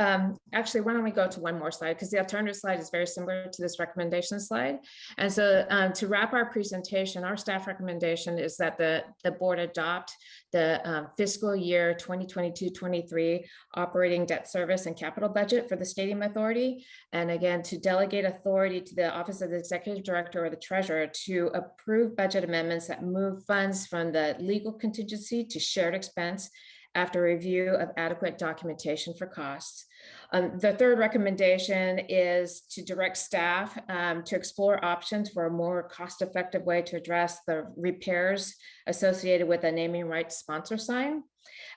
actually, why don't we go to one more slide, because the alternative slide is very similar to this recommendation slide. And so to wrap our presentation, our staff recommendation is that the board adopt the fiscal year 2022-23 operating debt service and capital budget for the Stadium Authority. And again, to delegate authority to the Office of the Executive Director or the Treasurer to approve budget amendments that move funds from the legal contingency to shared expense after review of adequate documentation for costs. The third recommendation is to direct staff to explore options for a more cost-effective way to address the repairs associated with a naming rights sponsor sign.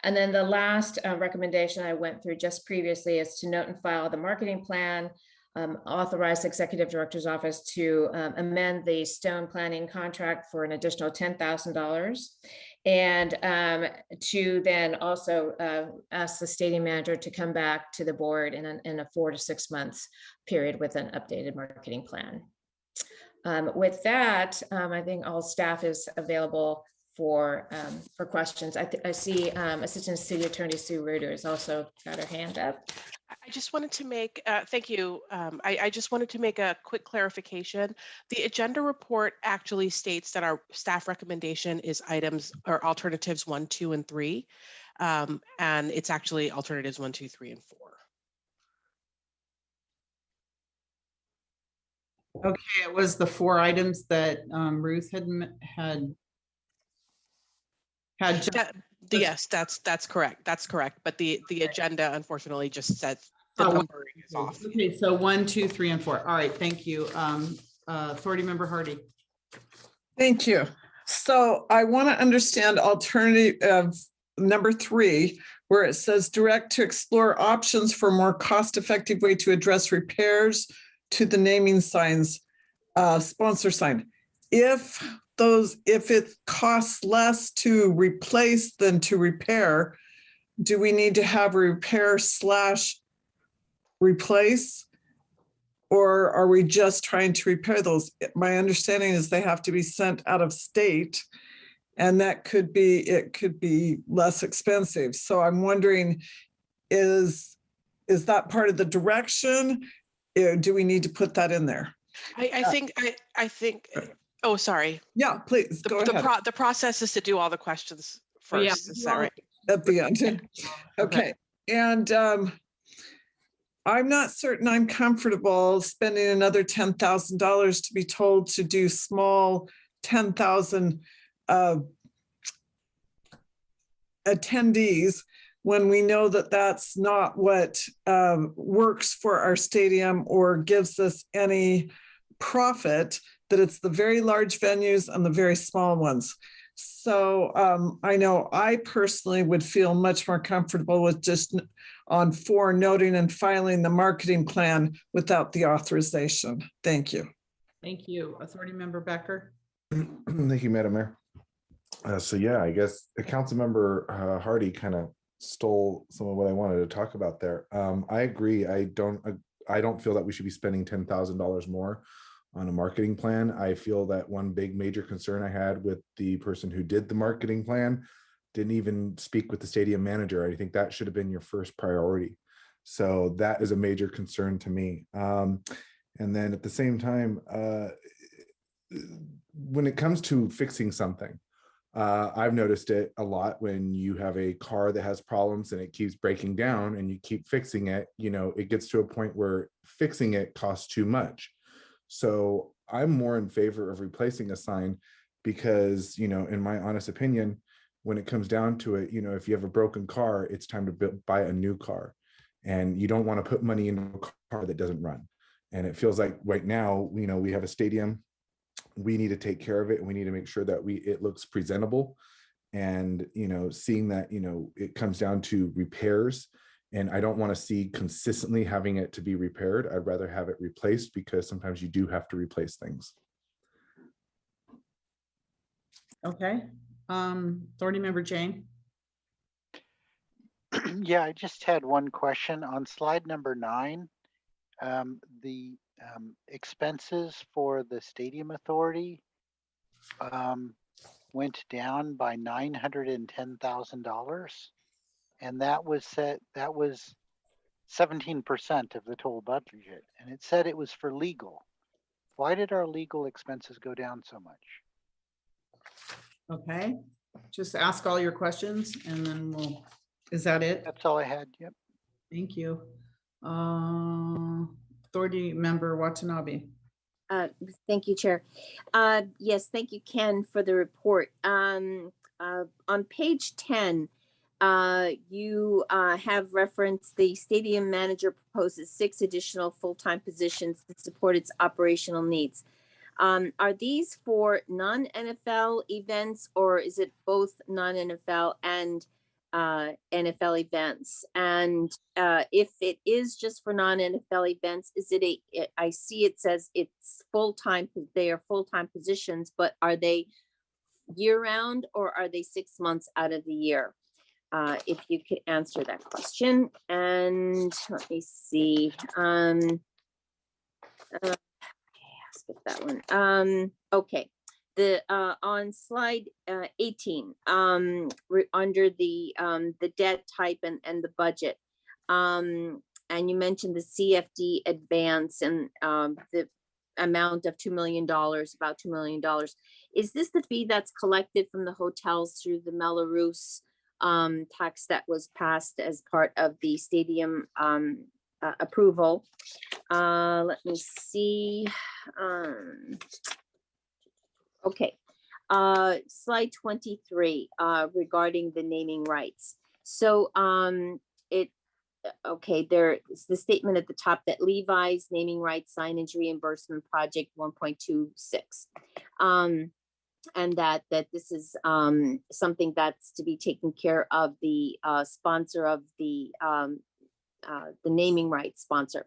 And then the last recommendation I went through just previously is to note and file the marketing plan, authorize the Executive Director's Office to amend the Stone planning contract for an additional $10,000. And to then also ask the stadium manager to come back to the board in a 4 to 6 months period with an updated marketing plan. With that, I think all staff is available for questions. I see Assistant City Attorney Sue Ruder has also got her hand up. I just wanted to make, thank you. I just wanted to make a quick clarification. The agenda report actually states that our staff recommendation is items or alternatives 1, 2, and 3. And it's actually alternatives 1, 2, 3, and 4. Okay, it was the 4 items that Ruth had Yes, that's correct. That's correct. But the agenda unfortunately just says the numbering is off. Okay, so 1, 2, 3, and 4. All right, thank you. Authority Member Hardy. Thank you. So I want to understand alternative number 3, where it says direct to explore options for a more cost-effective way to address repairs to the naming signs, sponsor sign. If it costs less to replace than to repair, do we need to have a repair / replace? Or are we just trying to repair those? My understanding is they have to be sent out of state, and it could be less expensive. So I'm wondering, is that part of the direction? Do we need to put that in there? I think. Oh, sorry. Yeah, please go ahead. The process is to do all the questions first. Yeah. Is that right? At the end. Okay. And I'm not certain I'm comfortable spending another $10,000 to be told to do small 10,000 attendees when we know that that's not what works for our stadium or gives us any profit, that it's the very large venues and the very small ones. So I know I personally would feel much more comfortable with just on 4 noting and filing the marketing plan without the authorization. Thank you. Thank you. Authority Member Becker. Thank you, Madam Mayor. So yeah, I guess Councilmember Hardy kind of stole some of what I wanted to talk about there. I agree. I don't feel that we should be spending $10,000 more on a marketing plan. I feel that one big major concern I had with the person who did the marketing plan didn't even speak with the stadium manager. I think that should have been your first priority. So that is a major concern to me. And then at the same time, when it comes to fixing something, I've noticed it a lot when you have a car that has problems and it keeps breaking down and you keep fixing it, it gets to a point where fixing it costs too much. So I'm more in favor of replacing a sign because, in my honest opinion, when it comes down to it, if you have a broken car, it's time to buy a new car, and you don't want to put money into a car that doesn't run. And it feels like right now, we have a stadium, we need to take care of it, and we need to make sure that it looks presentable. and, seeing that, it comes down to repairs. And I don't want to see consistently having it to be repaired. I'd rather have it replaced, because sometimes you do have to replace things. Okay. Authority Member Jane. Yeah, I just had one question on slide number 9. The expenses for the Stadium Authority went down by $910,000, and that was 17% of the total budget, and it said it was for legal. Why did our legal expenses go down so much? Okay, just ask all your questions and then is that it? That's all I had. Yep. Thank you. Authority Member Watanabe. Thank you, Chair. Yes, thank you, Ken, for the report. On page 10, you have referenced the stadium manager proposes 6 additional full-time positions to support its operational needs. Are these for non-NFL events, or is it both non-NFL and NFL events? And if it is just for non-NFL events, is it I see it says it's full-time, they are full-time positions, but are they year-round, or are they 6 months out of the year? If you could answer that question. And let me see. Skip that one. Okay. The on slide 18, under the debt type and the budget, and you mentioned the CFD advance and the amount of $2 million, about $2 million. Is this the fee that's collected from the hotels through the Melrose tax that was passed as part of the stadium approval? Let me see. Okay, slide 23 regarding the naming rights. So there's the statement at the top that Levi's naming rights signage reimbursement project 1.26. And that this is something that's to be taken care of the sponsor of the naming rights sponsor.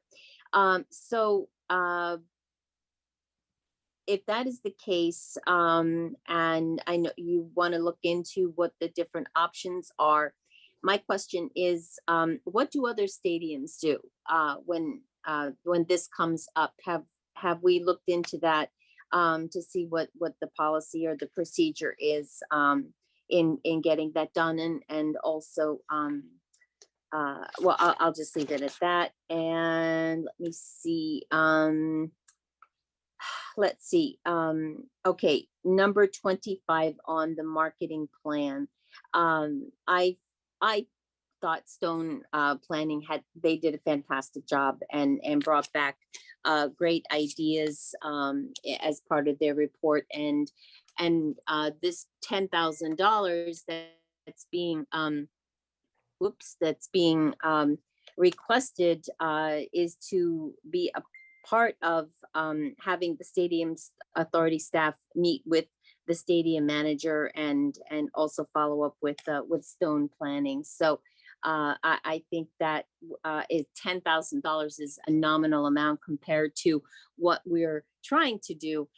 If that is the case, and I know you want to look into what the different options are, my question is, what do other stadiums do when this comes up? Have we looked into that to see what the policy or the procedure is in getting that done? And also, well, I'll just leave it at that. And let me see. Let's see. Okay, number 25 on the marketing plan. I thought Stone Planning they did a fantastic job and brought back great ideas as part of their report. And this $10,000 that's being requested is to be a part of having the stadium's authority staff meet with the stadium manager and also follow up with Stone Planning. So I think that is $10,000 is a nominal amount compared to what we're trying to do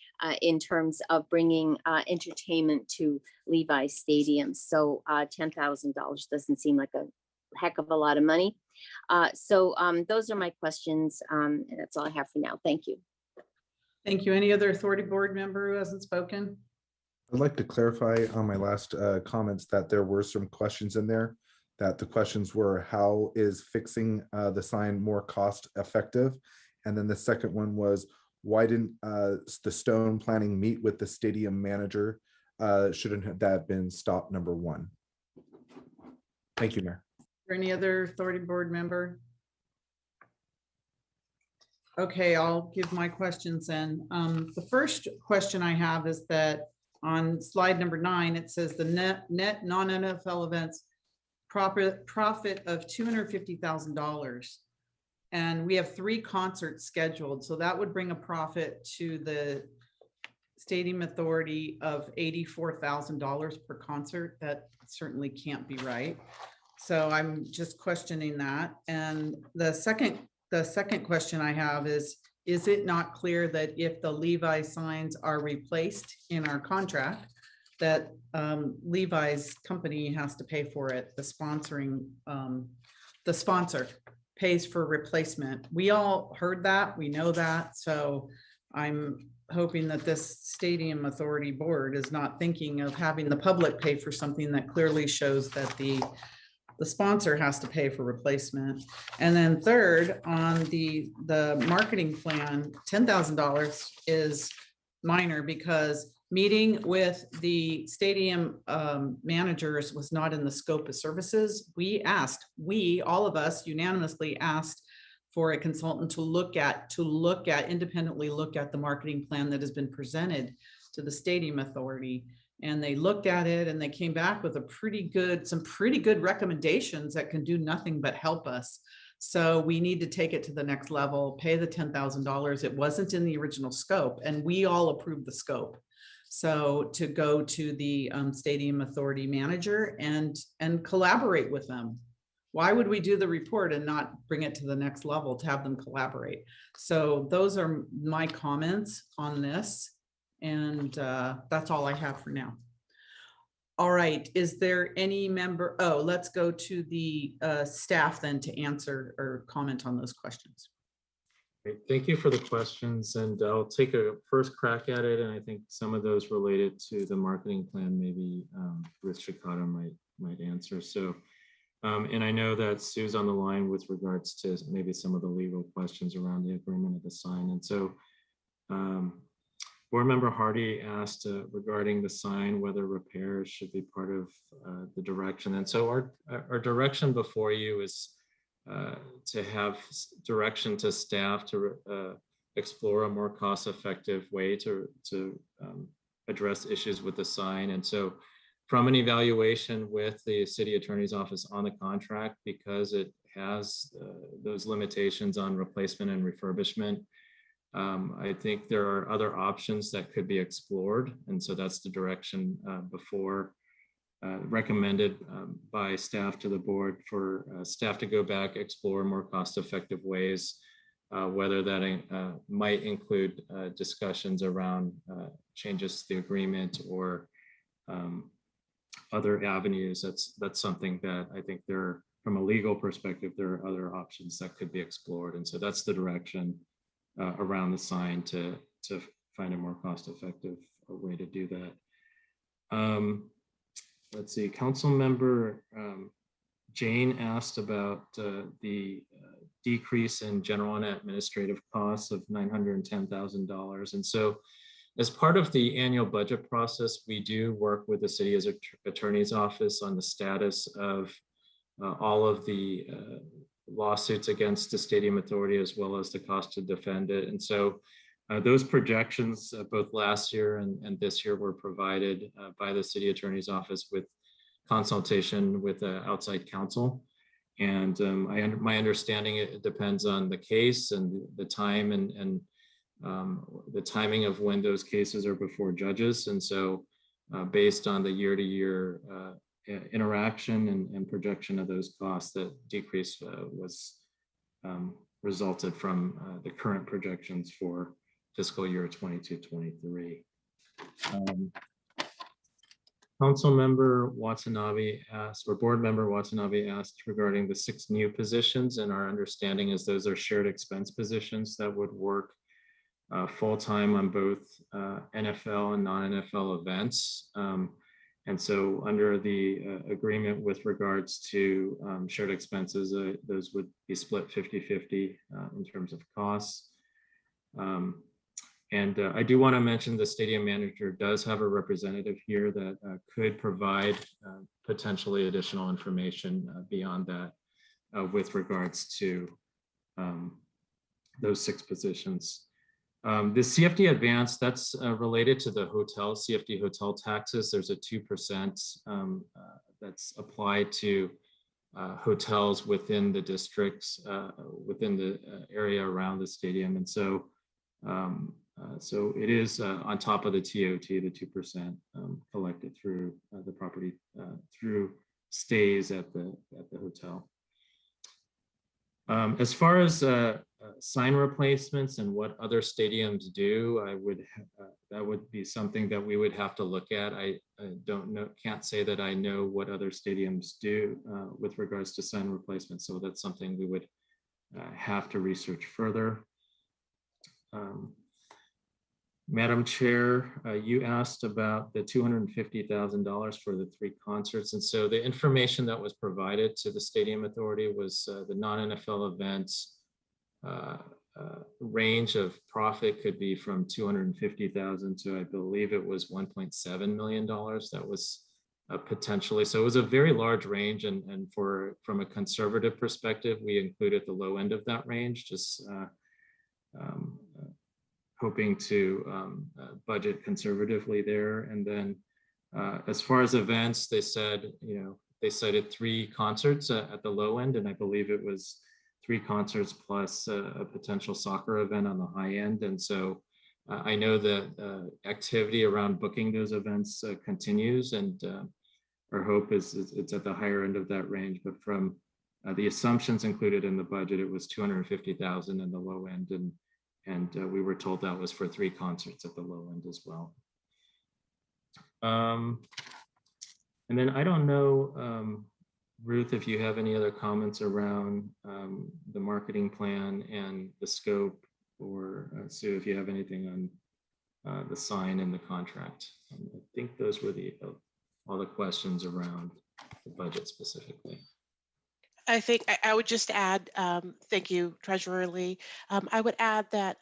in terms of bringing entertainment to Levi Stadium. So $10,000 doesn't seem like a heck of a lot of money. So those are my questions. And that's all I have for now. Thank you. Thank you. Any other authority board member who hasn't spoken? I'd like to clarify on my last comments that there were some questions in there, that the questions were, how is fixing the sign more cost effective? And then the second one was, why didn't the Stone Planning meet with the stadium manager? Shouldn't that have been stop number 1? Thank you, Mayor. Or any other authority board member? Okay, I'll give my questions then. The first question I have is that on slide number 9, it says the net non-NFL events profit of $250,000. And we have 3 concerts scheduled. So that would bring a profit to the Stadium Authority of $84,000 per concert. That certainly can't be right. So I'm just questioning that. And the second question I have is it not clear that if the Levi signs are replaced in our contract, that Levi's company has to pay for it, the sponsor pays for replacement. We all heard that, we know that. So I'm hoping that this Stadium Authority board is not thinking of having the public pay for something that clearly shows that the sponsor has to pay for replacement. And then third, on the marketing plan, $10,000 is minor because meeting with the stadium managers was not in the scope of services. All of us unanimously asked for a consultant to independently look at the marketing plan that has been presented to the Stadium Authority. And they looked at it and they came back with some pretty good recommendations that can do nothing but help us. So we need to take it to the next level, pay the $10,000. It wasn't in the original scope and we all approved the scope. So to go to the Stadium Authority manager and collaborate with them. Why would we do the report and not bring it to the next level to have them collaborate? So those are my comments on this. And that's all I have for now. All right, is there any member? Oh, let's go to the staff then to answer or comment on those questions. Great. Thank you for the questions, and I'll take a first crack at it. And I think some of those related to the marketing plan, maybe Ruth Shikata might answer. So, and I know that Sue's on the line with regards to maybe some of the legal questions around the agreement of the sign. And so, Board Member Hardy asked regarding the sign, whether repairs should be part of the direction. And so our direction before you is to have direction to staff to explore a more cost-effective way to address issues with the sign. And so from an evaluation with the city attorney's office on the contract, because it has those limitations on replacement and refurbishment, I think there are other options that could be explored. And so that's the direction recommended by staff to the board for staff to go back, explore more cost-effective ways, whether that might include discussions around changes to the agreement or other avenues. That's something that I think from a legal perspective, there are other options that could be explored. And so that's the direction around the sign to find a more cost-effective way to do that. Let's see, Council Member Jane asked about the decrease in general and administrative costs of $910,000. And so as part of the annual budget process, we do work with the city attorney's office on the status of all of the lawsuits against the Stadium Authority, as well as the cost to defend it. And so those projections, both last year and this year, were provided by the city attorney's office with consultation with outside counsel. And my understanding, it depends on the case and the time and the timing of when those cases are before judges. And so based on the year-to-year interaction and projection of those costs, that decrease was resulted from the current projections for fiscal year 22-23. Council Member Watanabe asked, or Board Member Watanabe asked regarding the 6 new positions, and our understanding is those are shared expense positions that would work full-time on both NFL and non-NFL events. And so under the agreement with regards to shared expenses, those would be split 50-50 in terms of costs. And I do want to mention the stadium manager does have a representative here that could provide potentially additional information beyond that with regards to those 6 positions. The CFD advance, that's related to the hotel, CFD hotel taxes. There's a 2% that's applied to hotels within the districts, within the area around the stadium. And so So it is on top of the TOT, the 2% collected through the property through stays at the hotel. As far as sign replacements and what other stadiums do, that would be something that we would have to look at. I don't know, can't say that I know what other stadiums do with regards to sign replacement. So that's something we would have to research further. Madam Chair, you asked about the $250,000 for the 3 concerts. And so the information that was provided to the Stadium Authority was the non-NFL events range of profit could be from $250,000 to, I believe it was $1.7 million. That was potentially, so it was a very large range. And from a conservative perspective, we included the low end of that range, just hoping to budget conservatively there. And then as far as events, they said, they cited 3 concerts at the low end, and I believe it was 3 concerts plus a potential soccer event on the high end. And so I know that activity around booking those events continues, and our hope is it's at the higher end of that range. But from the assumptions included in the budget, it was $250,000 in the low end, and we were told that was for 3 concerts at the low end as well. And then I don't know, Ruth, if you have any other comments around the marketing plan and the scope, or Sue, if you have anything on the sign and the contract. I think those were all the questions around the budget specifically. I think I would just add, thank you, Treasurer Lee. I would add that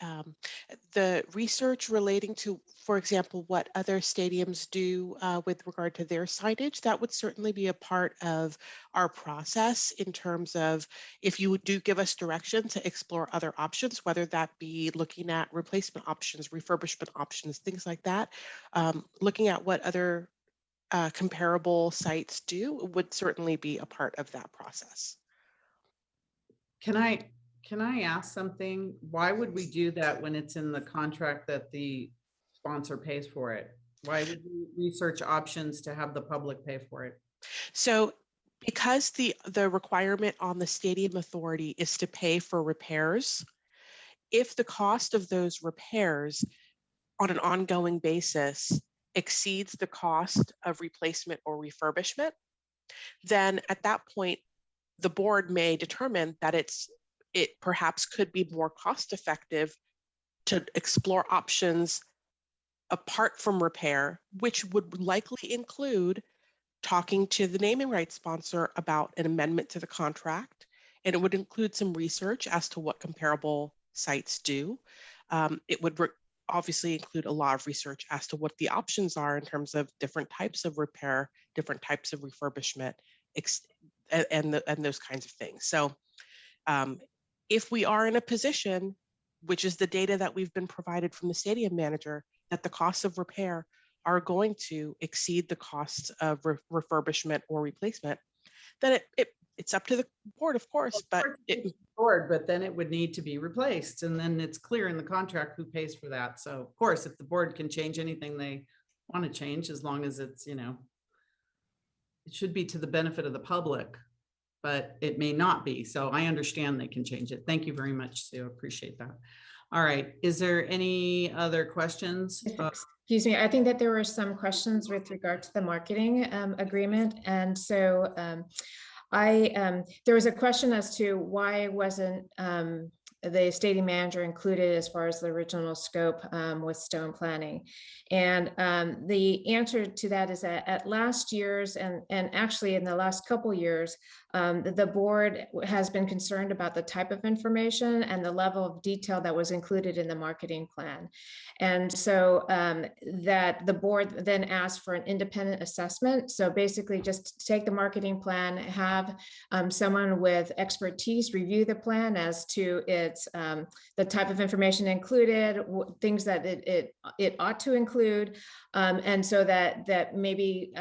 the research relating to, for example, what other stadiums do with regard to their signage, that would certainly be a part of our process in terms of if you do give us direction to explore other options, whether that be looking at replacement options, refurbishment options, things like that. Looking at what other comparable sites do would certainly be a part of that process. Can I ask something? Why would we do that when it's in the contract that the sponsor pays for it? Why would we research options to have the public pay for it? So because the requirement on the Stadium Authority is to pay for repairs, if the cost of those repairs on an ongoing basis exceeds the cost of replacement or refurbishment, then at that point, the board may determine that it perhaps could be more cost effective to explore options apart from repair, which would likely include talking to the naming rights sponsor about an amendment to the contract. And it would include some research as to what comparable sites do. It would obviously include a lot of research as to what the options are in terms of different types of repair, different types of refurbishment, and those kinds of things. So if we are in a position, which is the data that we've been provided from the stadium manager, that the costs of repair are going to exceed the costs of refurbishment or replacement, then it's up to the board, of course, but then it would need to be replaced. And then it's clear in the contract who pays for that. So of course, if the board can change anything they want to change, as long as it's, it should be to the benefit of the public, but it may not be. So I understand they can change it. Thank you very much, Sue. Appreciate that. All right. Is there any other questions? Excuse me. I think that there were some questions with regard to the marketing agreement. And so there was a question as to why wasn't the stadium manager included as far as the original scope with Stone Planning. And the answer to that is that at last year's and actually in the last couple years, the board has been concerned about the type of information and the level of detail that was included in the marketing plan. And so that the board then asked for an independent assessment. So basically just take the marketing plan, have someone with expertise review the plan as to its the type of information included, things that it ought to include, and so that maybe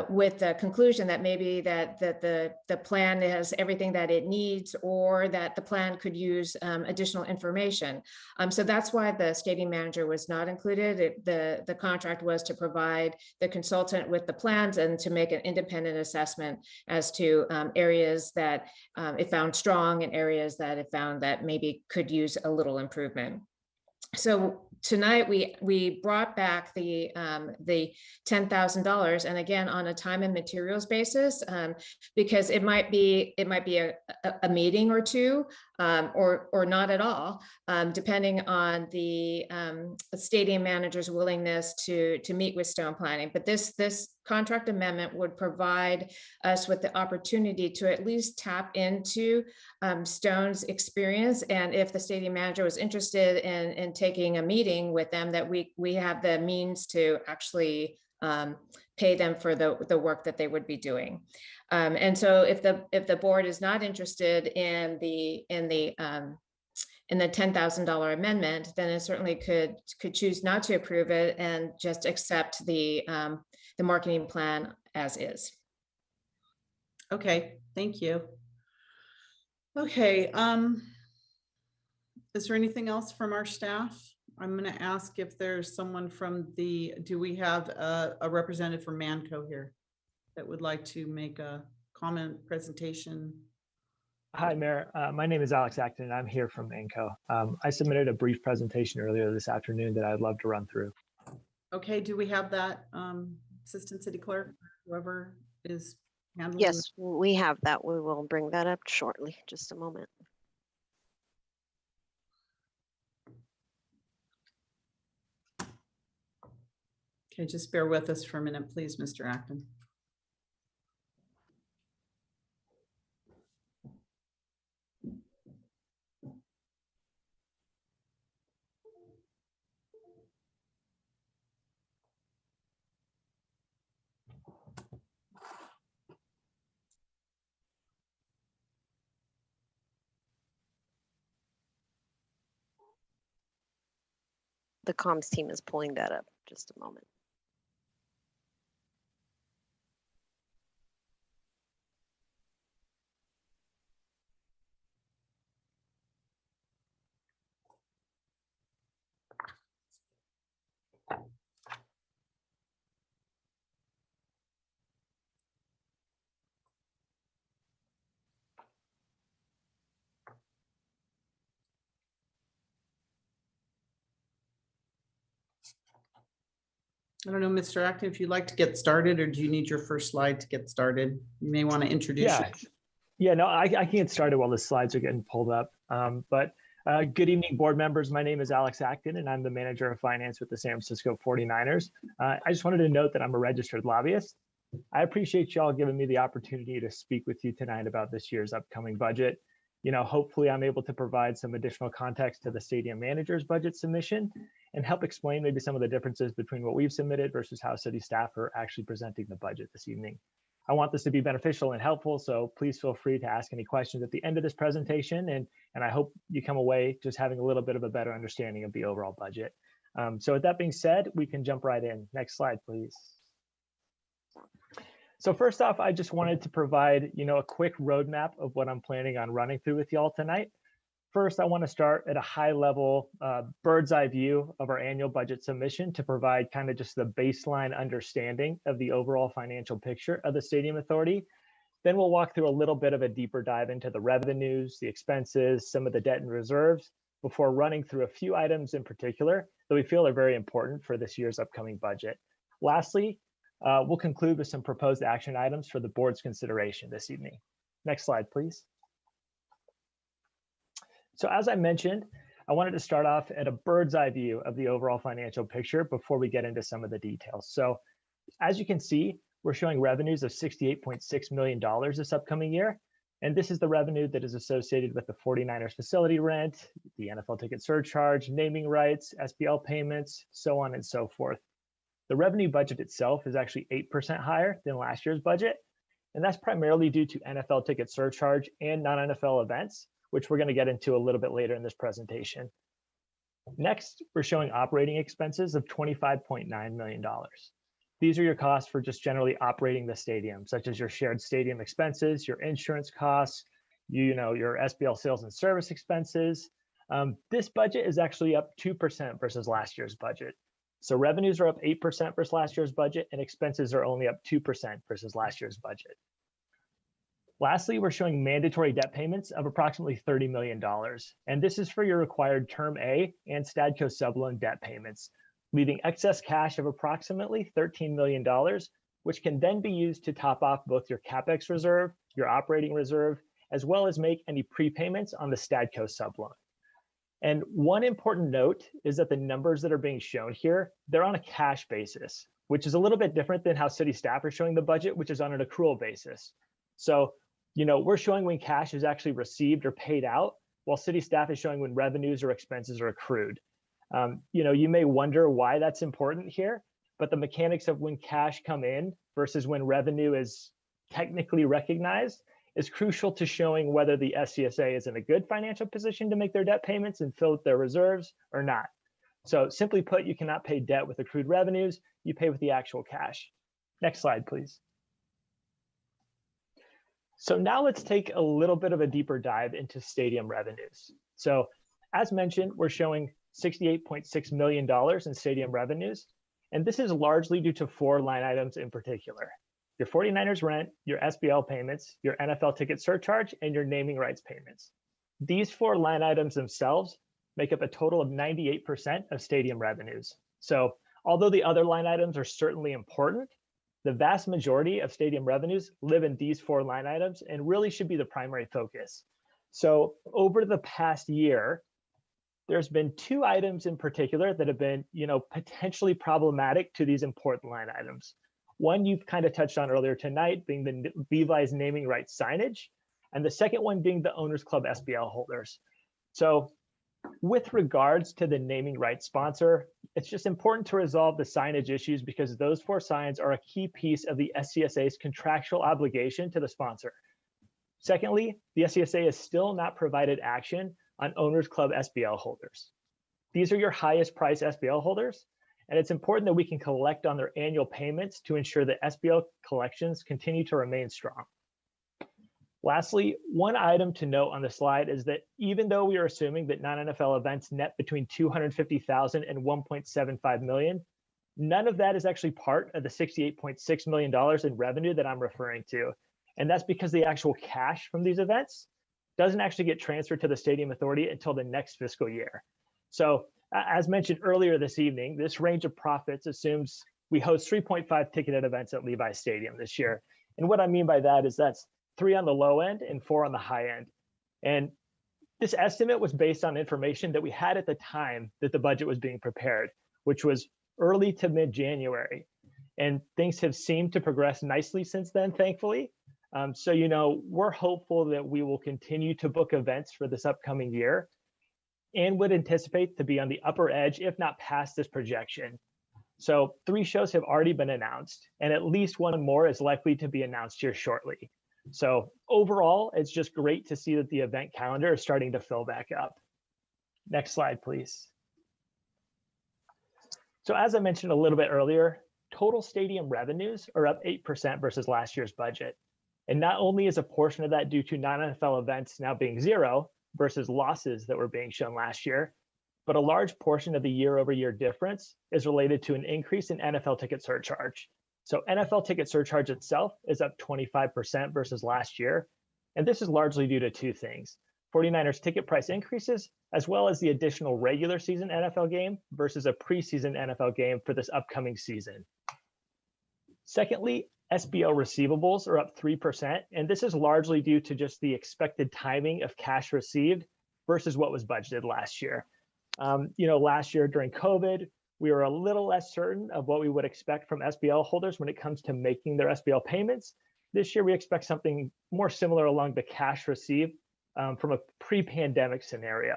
with the conclusion that maybe that the plan has everything that it needs, or that the plan could use additional information. So that's why the stadium manager was not included. The contract was to provide the consultant with the plans and to make an independent assessment as to areas that it found strong and areas that it found that maybe could use a little improvement. So tonight we brought back the $10,000, and again on a time and materials basis, because it might be a meeting or two, or not at all, depending on the stadium manager's willingness to meet with Stone Planning. But this contract amendment would provide us with the opportunity to at least tap into Stone's experience, and if the stadium manager was interested in taking a meeting with them, that we have the means to actually pay them for the work that they would be doing. And so if the board is not interested in the $10,000 amendment, then it certainly could choose not to approve it and just accept the marketing plan as is. Okay, thank you. Okay, is there anything else from our staff? I'm going to ask if there's someone from do we have a representative from Manco here that would like to make a comment, presentation? Hi, Mayor. My name is Alex Acton, and I'm here from Manco. I submitted a brief presentation earlier this afternoon that I'd love to run through. Okay, do we have that, Assistant City Clerk, whoever is handling? Yes, we have that. We will bring that up shortly. Just a moment. Okay, just bear with us for a minute, please, Mr. Acton. The comms team is pulling that up. Just a moment. I don't know, Mr. Acton, if you'd like to get started, or do you need your first slide to get started? You may want to introduce it. Yeah, no, I can get started while the slides are getting pulled up. Good evening, board members. My name is Alex Acton, and I'm the manager of finance with the San Francisco 49ers. I just wanted to note that I'm a registered lobbyist. I appreciate y'all giving me the opportunity to speak with you tonight about this year's upcoming budget. You know, hopefully I'm able to provide some additional context to the stadium manager's budget submission and help explain maybe some of the differences between what we've submitted versus how city staff are actually presenting the budget this evening. I want this to be beneficial and helpful, so please feel free to ask any questions at the end of this presentation, and I hope you come away just having a little bit of a better understanding of the overall budget. So with that being said, we can jump right in. Next slide, please. So first off, I just wanted to provide, a quick roadmap of what I'm planning on running through with y'all tonight. First, I want to start at a high level bird's eye view of our annual budget submission to provide kind of just the baseline understanding of the overall financial picture of the Stadium Authority. Then we'll walk through a little bit of a deeper dive into the revenues, the expenses, some of the debt and reserves, before running through a few items in particular that we feel are very important for this year's upcoming budget. Lastly, we'll conclude with some proposed action items for the board's consideration this evening. Next slide, please. So as I mentioned, I wanted to start off at a bird's eye view of the overall financial picture before we get into some of the details. So as you can see, we're showing revenues of $68.6 million this upcoming year. And this is the revenue that is associated with the 49ers facility rent, the NFL ticket surcharge, naming rights, SPL payments, so on and so forth. The revenue budget itself is actually 8% higher than last year's budget. And that's primarily due to NFL ticket surcharge and non-NFL events, which we're going to get into a little bit later in this presentation. Next, we're showing operating expenses of $25.9 million. These are your costs for just generally operating the stadium, such as your shared stadium expenses, your insurance costs, your SBL sales and service expenses. This budget is actually up 2% versus last year's budget. So revenues are up 8% versus last year's budget, and expenses are only up 2% versus last year's budget. Lastly, we're showing mandatory debt payments of approximately $30 million. And this is for your required Term A and Stadco subloan debt payments, leaving excess cash of approximately $13 million, which can then be used to top off both your CapEx reserve, your operating reserve, as well as make any prepayments on the Stadco subloan. And one important note is that the numbers that are being shown here, they're on a cash basis, which is a little bit different than how city staff are showing the budget, which is on an accrual basis. So, we're showing when cash is actually received or paid out, while city staff is showing when revenues or expenses are accrued. You may wonder why that's important here, but the mechanics of when cash come in versus when revenue is technically recognized is crucial to showing whether the SCSA is in a good financial position to make their debt payments and fill their reserves or not. So simply put, you cannot pay debt with accrued revenues, you pay with the actual cash. Next slide, please. So now let's take a little bit of a deeper dive into stadium revenues. So as mentioned, we're showing $68.6 million in stadium revenues, and this is largely due to 4 line items in particular: your 49ers rent, your SBL payments, your NFL ticket surcharge, and your naming rights payments. These 4 line items themselves make up a total of 98% of stadium revenues. So although the other line items are certainly important, the vast majority of stadium revenues live in these 4 line items and really should be the primary focus. So over the past year, there's been 2 items in particular that have been, potentially problematic to these important line items. One you've kind of touched on earlier tonight, being the Levi's naming rights signage, and the second one being the Owners Club SBL holders. So with regards to the naming rights sponsor, it's just important to resolve the signage issues because those 4 signs are a key piece of the SCSA's contractual obligation to the sponsor. Secondly, the SCSA has still not provided action on Owners Club SBL holders. These are your highest price SBL holders, and it's important that we can collect on their annual payments to ensure that SBL collections continue to remain strong. Lastly, one item to note on the slide is that even though we are assuming that non-NFL events net between $250,000 and $1.75 million, none of that is actually part of the $68.6 million in revenue that I'm referring to. And that's because the actual cash from these events doesn't actually get transferred to the Stadium Authority until the next fiscal year. So as mentioned earlier this evening, this range of profits assumes we host 3.5 ticketed events at Levi's Stadium this year. And what I mean by that is that's 3 on the low end and 4 on the high end. And this estimate was based on information that we had at the time that the budget was being prepared, which was early to mid-January. And things have seemed to progress nicely since then, thankfully. So, we're hopeful that we will continue to book events for this upcoming year and would anticipate to be on the upper edge, if not past this projection. So 3 shows have already been announced, and at least 1 more is likely to be announced here shortly. So overall, it's just great to see that the event calendar is starting to fill back up. Next slide, please. So as I mentioned a little bit earlier, total stadium revenues are up 8% versus last year's budget. And not only is a portion of that due to non-NFL events now being 0 versus losses that were being shown last year, but a large portion of the year-over-year difference is related to an increase in NFL ticket surcharge. So NFL ticket surcharge itself is up 25% versus last year. And this is largely due to 2 things: 49ers ticket price increases, as well as the additional regular season NFL game versus a preseason NFL game for this upcoming season. Secondly, SBL receivables are up 3%, and this is largely due to just the expected timing of cash received versus what was budgeted last year. Last year during COVID, we were a little less certain of what we would expect from SBL holders when it comes to making their SBL payments. This year, we expect something more similar along the cash received from a pre-pandemic scenario.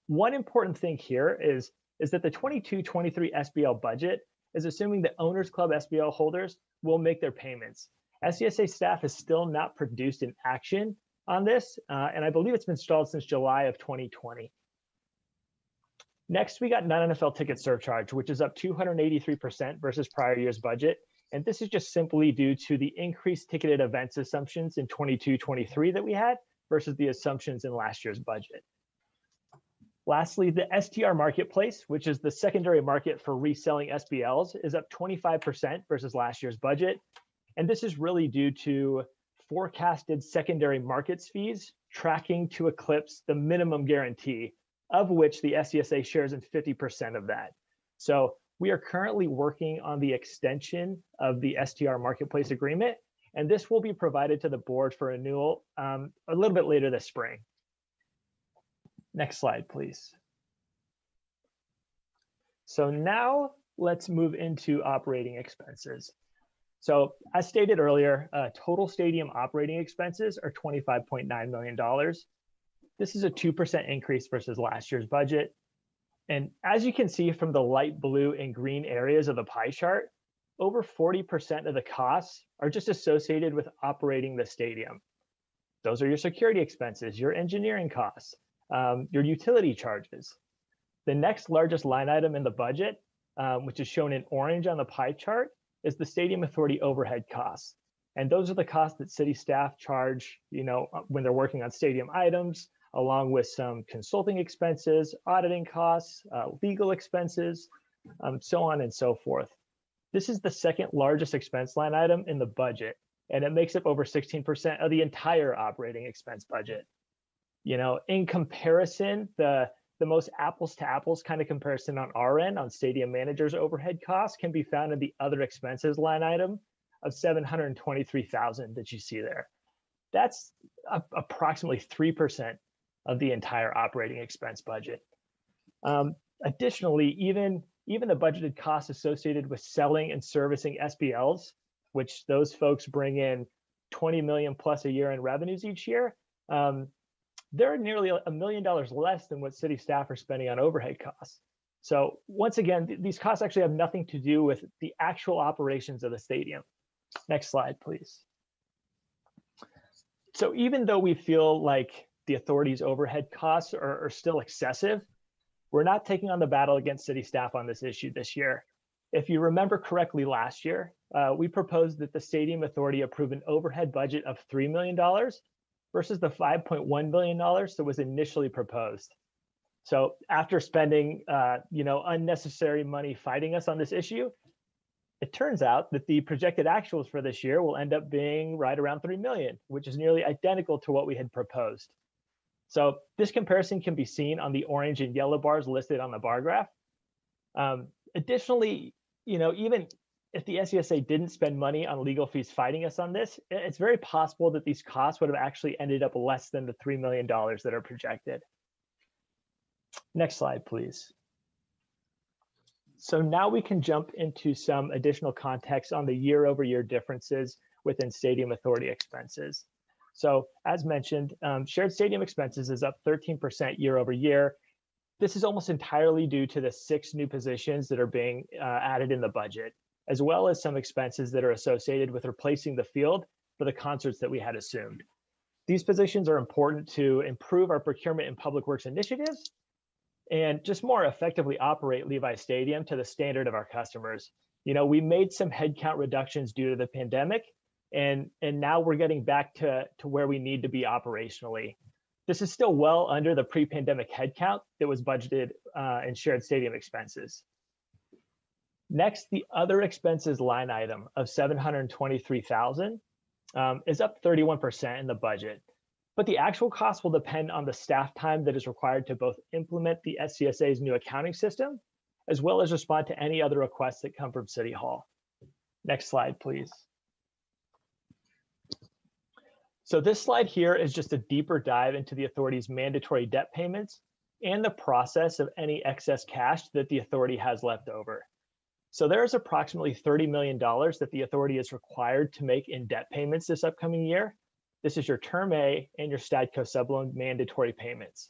One important thing here is that the 22-23 SBL budget is assuming that Owners Club SBL holders will make their payments. SCSA staff has still not produced an action on this, and I believe it's been stalled since July of 2020. Next, we got non-NFL ticket surcharge, which is up 283% versus prior year's budget. And this is just simply due to the increased ticketed events assumptions in 22-23 that we had versus the assumptions in last year's budget. Lastly, the STR marketplace, which is the secondary market for reselling SBLs, is up 25% versus last year's budget. And this is really due to forecasted secondary markets fees tracking to eclipse the minimum guarantee, of which the SCSA shares in 50% of that. So we are currently working on the extension of the STR marketplace agreement, and this will be provided to the board for renewal a little bit later this spring. Next slide, please. So now let's move into operating expenses. So as stated earlier, total stadium operating expenses are $25.9 million. This is a 2% increase versus last year's budget. And as you can see from the light blue and green areas of the pie chart, over 40% of the costs are just associated with operating the stadium. Those are your security expenses, your engineering costs, your utility charges. The next largest line item in the budget, which is shown in orange on the pie chart, is the Stadium Authority overhead costs. And those are the costs that city staff charge, when they're working on stadium items, along with some consulting expenses, auditing costs, legal expenses, so on and so forth. This is the second largest expense line item in the budget, and it makes up over 16% of the entire operating expense budget. In comparison, the most apples to apples kind of comparison on our end on stadium managers overhead costs can be found in the other expenses line item of $723,000 that you see there. That's approximately 3% of the entire operating expense budget. Additionally, even the budgeted costs associated with selling and servicing SBLs, which those folks bring in 20 million plus a year in revenues each year, they're nearly $1 million less than what city staff are spending on overhead costs. So once again, these costs actually have nothing to do with the actual operations of the stadium. Next slide, please. So even though we feel like the authority's overhead costs are still excessive, we're not taking on the battle against city staff on this issue this year. If you remember correctly last year, we proposed that the Stadium Authority approve an overhead budget of $3 million versus the $5.1 billion that was initially proposed. So after spending unnecessary money fighting us on this issue, it turns out that the projected actuals for this year will end up being right around 3 million, which is nearly identical to what we had proposed. So this comparison can be seen on the orange and yellow bars listed on the bar graph. Additionally, even if the SCSA didn't spend money on legal fees fighting us on this, it's very possible that these costs would have actually ended up less than the $3 million that are projected. Next slide, please. So now we can jump into some additional context on the year-over-year differences within Stadium Authority expenses. So as mentioned, shared stadium expenses is up 13% year over year. This is almost entirely due to the 6 new positions that are being added in the budget, as well as some expenses that are associated with replacing the field for the concerts that we had assumed. These positions are important to improve our procurement and public works initiatives and just more effectively operate Levi Stadium to the standard of our customers. We made some headcount reductions due to the pandemic, and now we're getting back to where we need to be operationally. This is still well under the pre-pandemic headcount that was budgeted in shared stadium expenses. Next, the other expenses line item of $723,000 is up 31% in the budget, but the actual cost will depend on the staff time that is required to both implement the SCSA's new accounting system, as well as respond to any other requests that come from City Hall. Next slide, please. So this slide here is just a deeper dive into the authority's mandatory debt payments and the process of any excess cash that the authority has left over. So there is approximately $30 million that the authority is required to make in debt payments this upcoming year. This is your Term A and your Stadco subloan mandatory payments.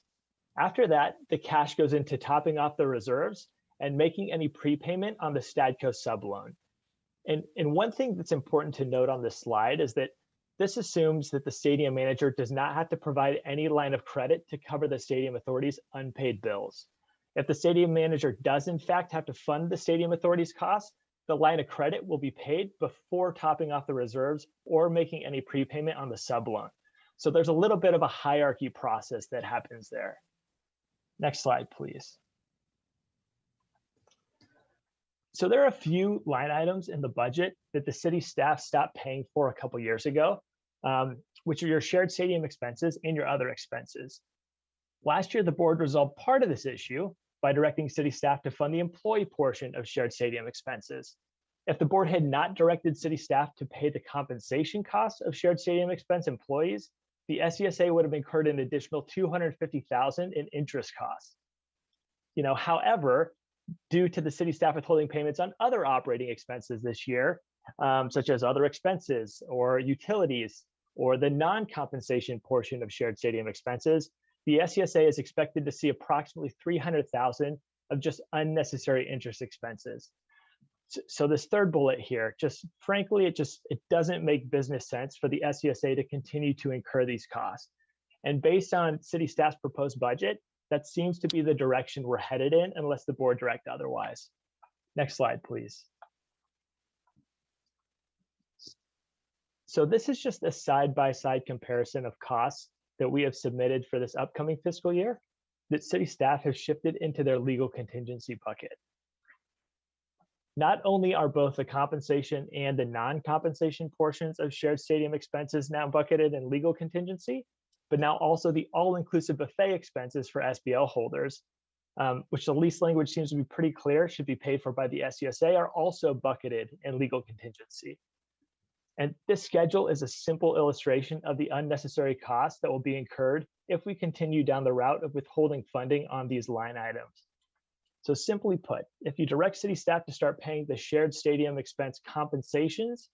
After that, the cash goes into topping off the reserves and making any prepayment on the Stadco subloan. And one thing that's important to note on this slide is that this assumes that the stadium manager does not have to provide any line of credit to cover the stadium authority's unpaid bills. If the stadium manager does in fact have to fund the stadium authority's costs, the line of credit will be paid before topping off the reserves or making any prepayment on the sub loan. So there's a little bit of a hierarchy process that happens there. Next slide, please. So there are a few line items in the budget that the city staff stopped paying for a couple years ago, which are your shared stadium expenses and your other expenses. Last year, the board resolved part of this issue by directing city staff to fund the employee portion of shared stadium expenses. If the board had not directed city staff to pay the compensation costs of shared stadium expense employees, the SCSA would have incurred an additional $250,000 in interest costs. However, due to the city staff withholding payments on other operating expenses this year, such as other expenses or utilities or the non-compensation portion of shared stadium expenses, the SCSA is expected to see approximately $300,000 of just unnecessary interest expenses. So this third bullet here, just frankly, it doesn't make business sense for the SCSA to continue to incur these costs. And based on city staff's proposed budget, that seems to be the direction we're headed in unless the board direct otherwise. Next slide, please. So this is just a side-by-side comparison of costs that we have submitted for this upcoming fiscal year that city staff have shifted into their legal contingency bucket. Not only are both the compensation and the non-compensation portions of shared stadium expenses now bucketed in legal contingency, but now also the all-inclusive buffet expenses for SBL holders, which the lease language seems to be pretty clear, should be paid for by the SCSA, are also bucketed in legal contingency. And this schedule is a simple illustration of the unnecessary costs that will be incurred if we continue down the route of withholding funding on these line items. So simply put, if you direct city staff to start paying the shared stadium expense compensations,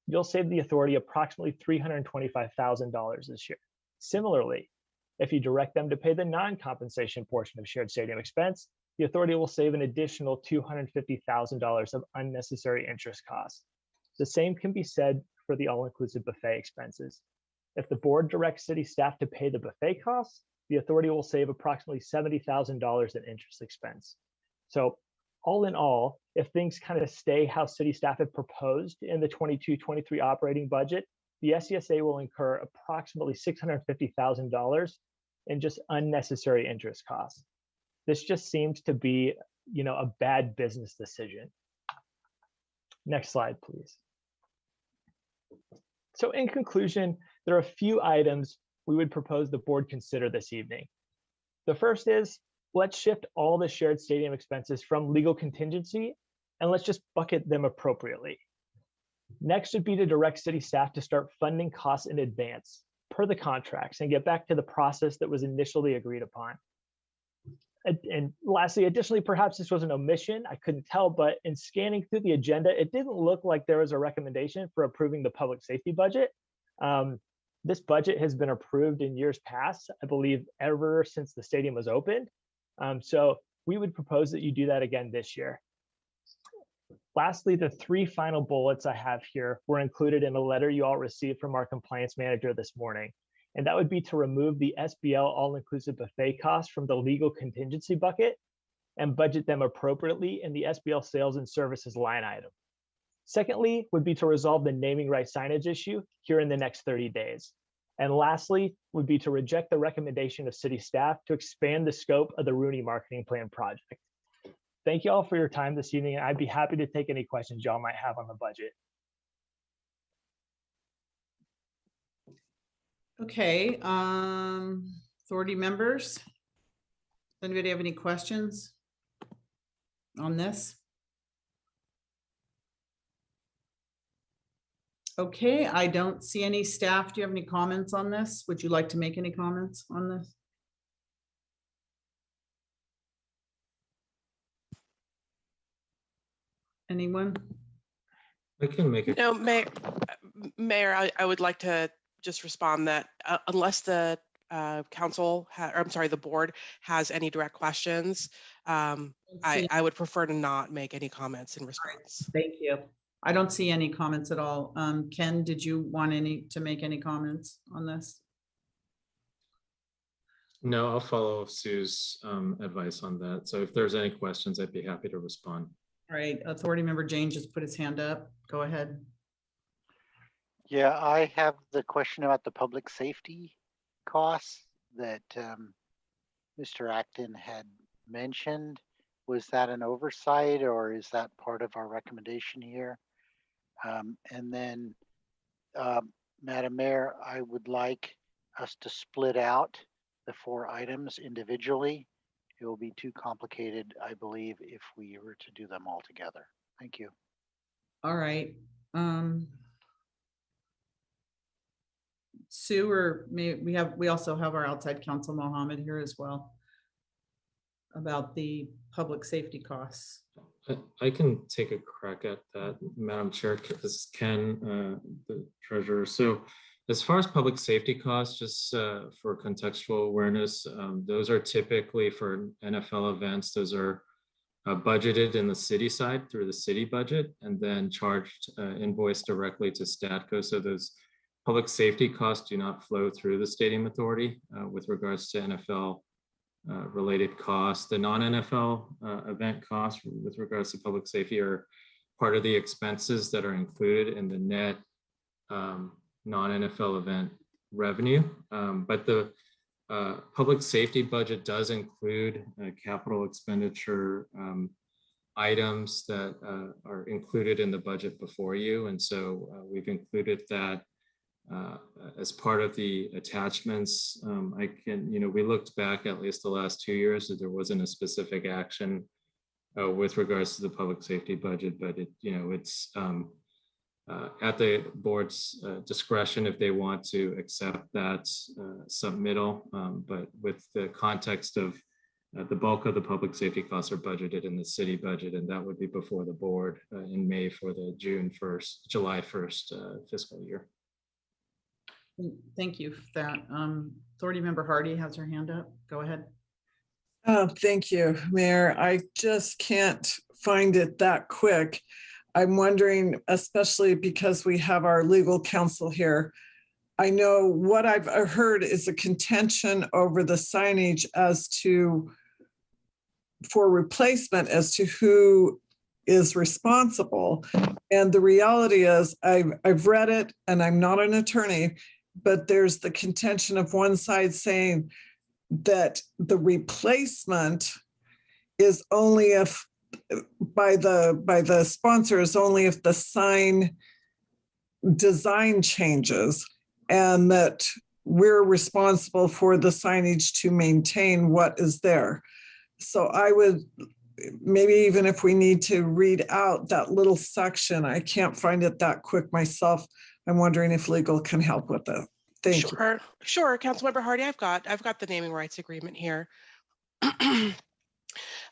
you'll save the authority approximately $325,000 this year. Similarly, if you direct them to pay the non-compensation portion of shared stadium expense, the authority will save an additional $250,000 of unnecessary interest costs. The same can be said for the all-inclusive buffet expenses. If the board directs city staff to pay the buffet costs, the authority will save approximately $70,000 in interest expense. So all in all, if things kind of stay how city staff have proposed in the 22-23 operating budget, the SCSA will incur approximately $650,000 in just unnecessary interest costs. This just seems to be, a bad business decision. Next slide, please. So in conclusion, there are a few items we would propose the board consider this evening. The first is, let's shift all the shared stadium expenses from legal contingency and let's just bucket them appropriately. Next would be to direct city staff to start funding costs in advance per the contracts and get back to the process that was initially agreed upon. And lastly, additionally, perhaps this was an omission, I couldn't tell, but in scanning through the agenda, it didn't look like there was a recommendation for approving the public safety budget. This budget has been approved in years past, I believe, ever since the stadium was opened. So we would propose that you do that again this year. Lastly, the three final bullets I have here were included in a letter you all received from our compliance manager this morning. And that would be to remove the SBL all-inclusive buffet costs from the legal contingency bucket and budget them appropriately in the SBL sales and services line item. Secondly, would be to resolve the naming right signage issue here in the next 30 days. And lastly, would be to reject the recommendation of city staff to expand the scope of the Rooney Marketing Plan project. Thank you all for your time this evening. I'd be happy to take any questions y'all might have on the budget. Okay, authority members, does anybody have any questions on this? Okay, I don't see any staff. Do you have any comments on this? Would you like to make any comments on this? Anyone? I can make it. No, Mayor, I would like to just respond that unless the the board has any direct questions, I would prefer to not make any comments in response. Thank you. I don't see any comments at all. Ken, did you want to make any comments on this? No, I'll follow Sue's advice on that. So if there's any questions, I'd be happy to respond. All right, Authority Member Jane just put his hand up. Go ahead. Yeah, I have the question about the public safety costs that Mr. Acton had mentioned. Was that an oversight or is that part of our recommendation here? And then, Madam Mayor, I would like us to split out the 4 items individually. It will be too complicated, I believe, if we were to do them all together. Thank you. All right. Sue, or we also have our outside counsel, Mohammed, here as well, about the public safety costs. I can take a crack at that, Madam Chair. This is Ken, the treasurer. So as far as public safety costs, just for contextual awareness, those are typically for NFL events. Those are budgeted in the city side through the city budget and then charged, invoiced directly to Statco. So those public safety costs do not flow through the Stadium Authority with regards to NFL related costs. The non-NFL event costs with regards to public safety are part of the expenses that are included in the net non-NFL event revenue. But the public safety budget does include capital expenditure items that are included in the budget before you. And so we've included that as part of the attachments. We looked back at least the last 2 years that there wasn't a specific action with regards to the public safety budget, but it's at the board's discretion if they want to accept that submittal. But with the context of the bulk of the public safety costs are budgeted in the city budget, and that would be before the board in May for the July 1st fiscal year. Thank you for that. Authority Member Hardy has her hand up. Go ahead. Thank you, Mayor. I just can't find it that quick. I'm wondering, especially because we have our legal counsel here, I know what I've heard is a contention over the signage for replacement as to who is responsible. And the reality is I've read it and I'm not an attorney, but there's the contention of one side saying that the replacement is only if by the sponsor is only if the sign design changes, and that we're responsible for the signage to maintain what is there. So I would, maybe even if we need to read out that little section, I can't find it that quick myself. I'm wondering if legal can help with it. Thank you. Sure, Councilmember Hardy, I've got the naming rights agreement here.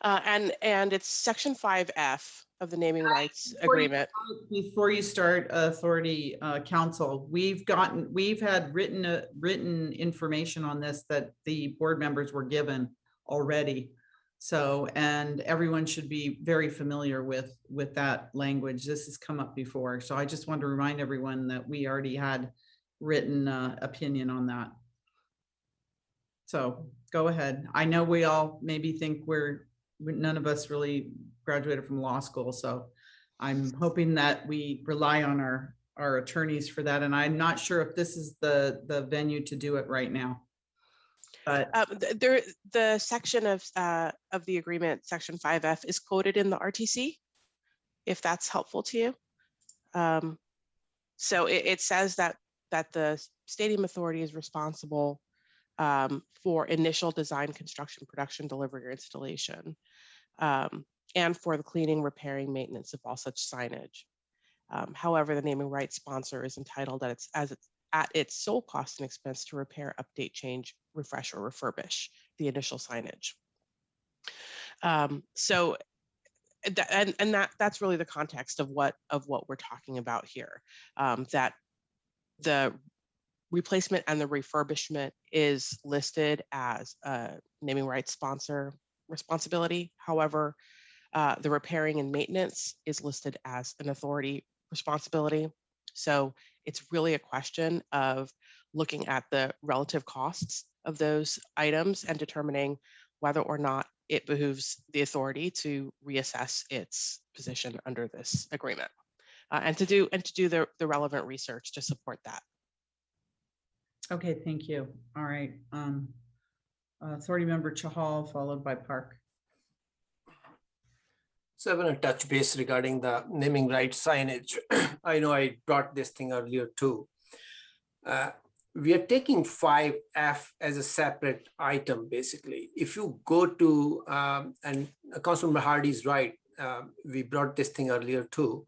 And it's section 5F of the naming rights agreement. Before you start, Authority Council, we've had written information on this that the board members were given already. So, and everyone should be very familiar with that language. This has come up before. So I just want to remind everyone that we already had written opinion on that. So go ahead. I know we all maybe think none of us really graduated from law school. So I'm hoping that we rely on our attorneys for that. And I'm not sure if this is the venue to do it right now. But the section of the agreement, section 5F, is quoted in the RTC, if that's helpful to you. So it says that the Stadium Authority is responsible for initial design, construction, production, delivery, or installation, and for the cleaning, repairing, maintenance of all such signage. However, the naming rights sponsor is entitled at its sole cost and expense to repair, update, change, refresh, or refurbish the initial signage. So that's really the context of what we're talking about here. That the replacement and the refurbishment is listed as a naming rights sponsor responsibility. However, the repairing and maintenance is listed as an authority responsibility. So it's really a question of looking at the relative costs of those items and determining whether or not it behooves the authority to reassess its position under this agreement, and to do the relevant research to support that. Okay, thank you. All right. Authority Member Chahal, followed by Park. So I want to touch base regarding the naming rights signage. I know I brought this thing earlier too. We are taking 5F as a separate item, basically. If you go to, and Councilmember Hardy is right, we brought this thing earlier too.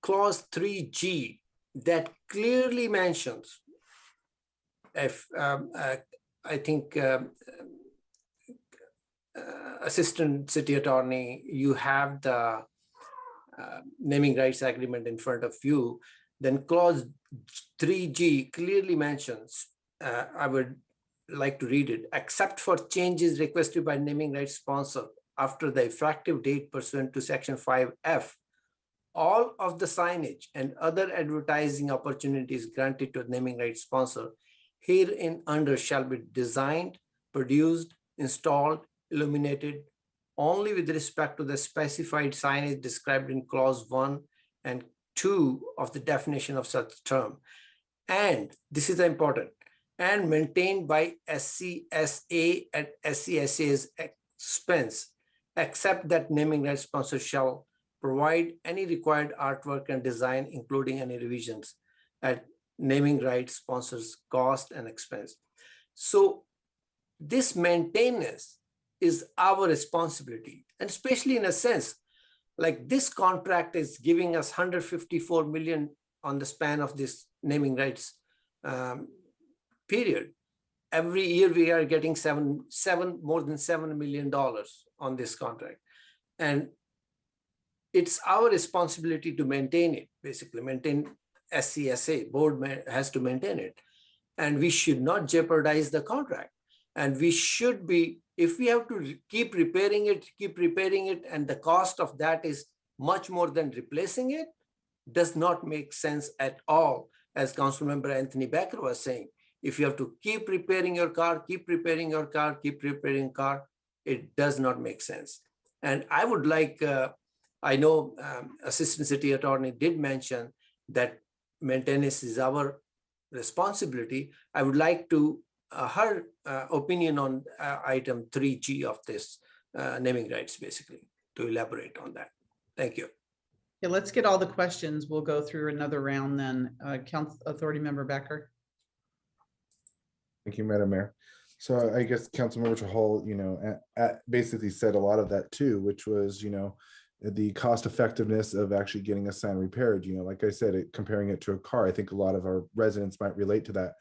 Clause 3G that clearly mentions, if I think Assistant City Attorney, you have the naming rights agreement in front of you, then clause 3G clearly mentions, I would like to read it, except for changes requested by naming rights sponsor after the effective date pursuant to section 5F, all of the signage and other advertising opportunities granted to a naming rights sponsor herein under shall be designed, produced, installed, illuminated only with respect to the specified signage described in clause 1 and 2 of the definition of such term. And this is important, and maintained by SCSA at SCSA's expense, except that naming rights sponsor shall provide any required artwork and design, including any revisions at naming rights sponsors' cost and expense. So this maintenance is our responsibility, and especially in a sense, like this contract is giving us 154 million on the span of this naming rights period. Every year we are getting more than $7 million on this contract. And it's our responsibility to maintain it, basically maintain SCSA, board has to maintain it. And we should not jeopardize the contract. And we should be, if we have to keep repairing it, and the cost of that is much more than replacing it, does not make sense at all. As Councilmember Anthony Becker was saying, if you have to keep repairing your car, it does not make sense. And I would like, I know Assistant City Attorney did mention that maintenance is our responsibility. I would like to her opinion on item 3G of this naming rights, basically, to elaborate on that. Thank you. Yeah, let's get all the questions. We'll go through another round then. Authority Member Becker. Thank you, Madam Mayor. So I guess Councilmember Chahal, basically said a lot of that too, which was, the cost effectiveness of actually getting a sign repaired. Like I said, comparing it to a car, I think a lot of our residents might relate to that.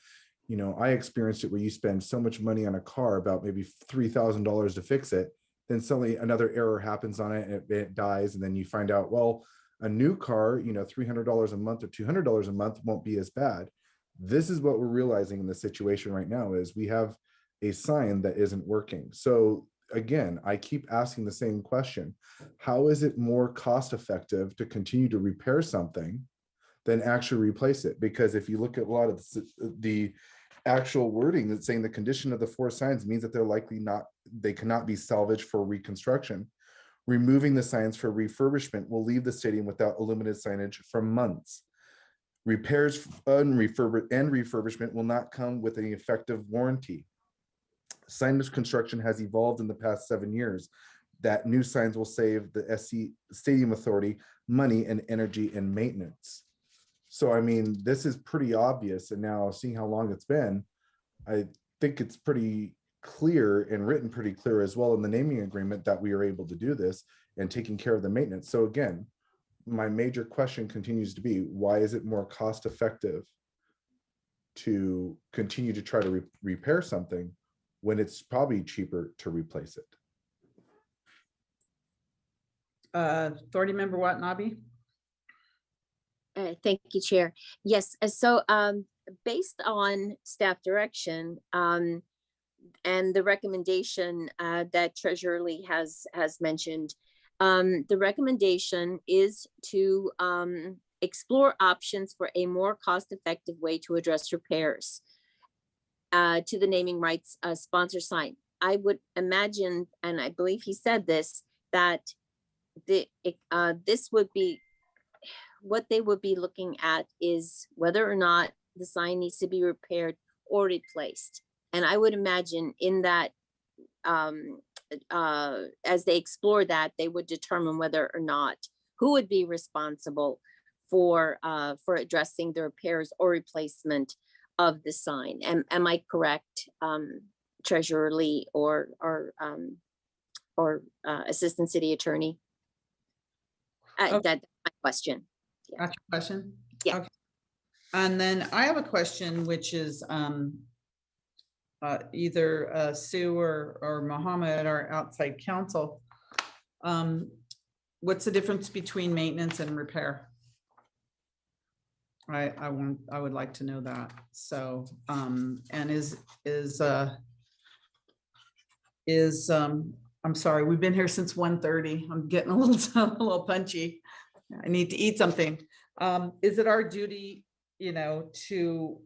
I experienced it where you spend so much money on a car, about maybe $3,000 to fix it. Then suddenly another error happens on it and it dies. And then you find out, well, a new car, $300 a month or $200 a month won't be as bad. This is what we're realizing in the situation right now is we have a sign that isn't working. So again, I keep asking the same question. How is it more cost effective to continue to repair something than actually replace it? Because if you look at a lot of the actual wording that's saying the condition of the 4 signs means that they cannot be salvaged for reconstruction. Removing the signs for refurbishment will leave the stadium without illuminated signage for months. Repairs and refurbishment will not come with an effective warranty. Signage construction has evolved in the past 7 years. That new signs will save the SC Stadium Authority money and energy and maintenance. So, I mean, this is pretty obvious. And now seeing how long it's been, I think it's pretty clear and written pretty clear as well in the naming agreement that we are able to do this and taking care of the maintenance. So again, my major question continues to be, why is it more cost effective to continue to try to repair something when it's probably cheaper to replace it? Authority Member Watanabe. Thank you, Chair. Yes, so based on staff direction and the recommendation that Treasurer Lee has mentioned, the recommendation is to explore options for a more cost-effective way to address repairs. to the naming rights sponsor sign. I would imagine, and I believe he said this, that this would be, what they would be looking at is whether or not the sign needs to be repaired or replaced. And I would imagine in that, as they explore that, they would determine whether or not who would be responsible for addressing the repairs or replacement of the sign. Am I correct, Treasurer Lee or Assistant City Attorney? That's my question. Yeah. That's your question? Yeah. Okay. And then I have a question, which is either Sue or Mohammed, our outside counsel. What's the difference between maintenance and repair? I would like to know that. So, and I'm sorry, we've been here since 1:30. I'm getting a little punchy. I need to eat something. Is it our duty, to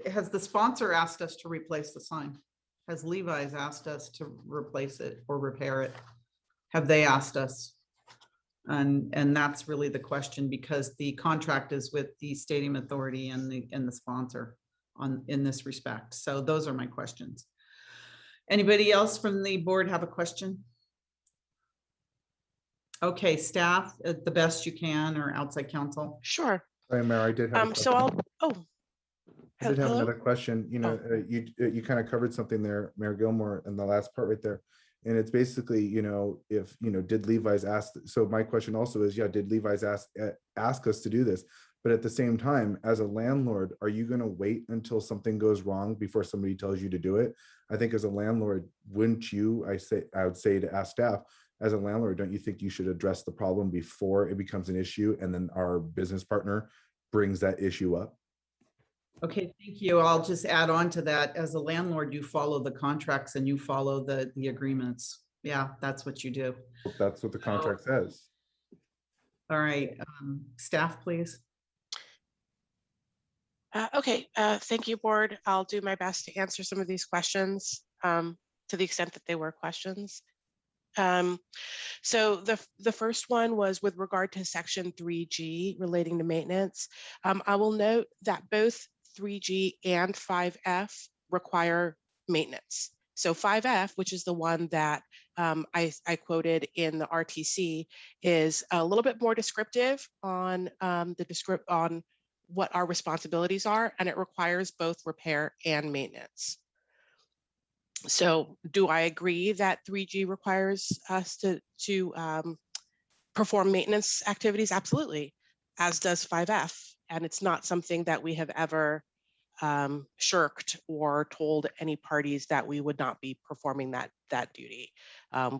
has the sponsor asked us to replace the sign? Has Levi's asked us to replace it or repair it? Have they asked us? And that's really the question, because the contract is with the Stadium Authority and the sponsor in this respect. So those are my questions. Anybody else from the board have a question? Okay, staff, at the best you can, or outside counsel. Sure. Sorry, Mayor, I did have a So question. I did have hello? another question. You kind of covered something there, Mayor Gilmore, in the last part right there. And it's basically, if, did Levi's ask? So my question also is, did Levi's ask us to do this? But at the same time, as a landlord, are you going to wait until something goes wrong before somebody tells you to do it? I think as a landlord, wouldn't you, I would say to ask staff, as a landlord, don't you think you should address the problem before it becomes an issue and then our business partner brings that issue up? Okay, thank you. I'll just add on to that. As a landlord, you follow the contracts and you follow the agreements. Yeah, that's what you do. That's what the contract says. All right, staff, please. Okay, thank you, board. I'll do my best to answer some of these questions to the extent that they were questions. So the first one was with regard to section 3G relating to maintenance. I will note that both 3G and 5F require maintenance. So 5F, which is the one that I quoted in the RTC, is a little bit more descriptive on on what our responsibilities are, and it requires both repair and maintenance. So do I agree that 3G requires us to perform maintenance activities? Absolutely, as does 5F. And it's not something that we have ever shirked or told any parties that we would not be performing that duty.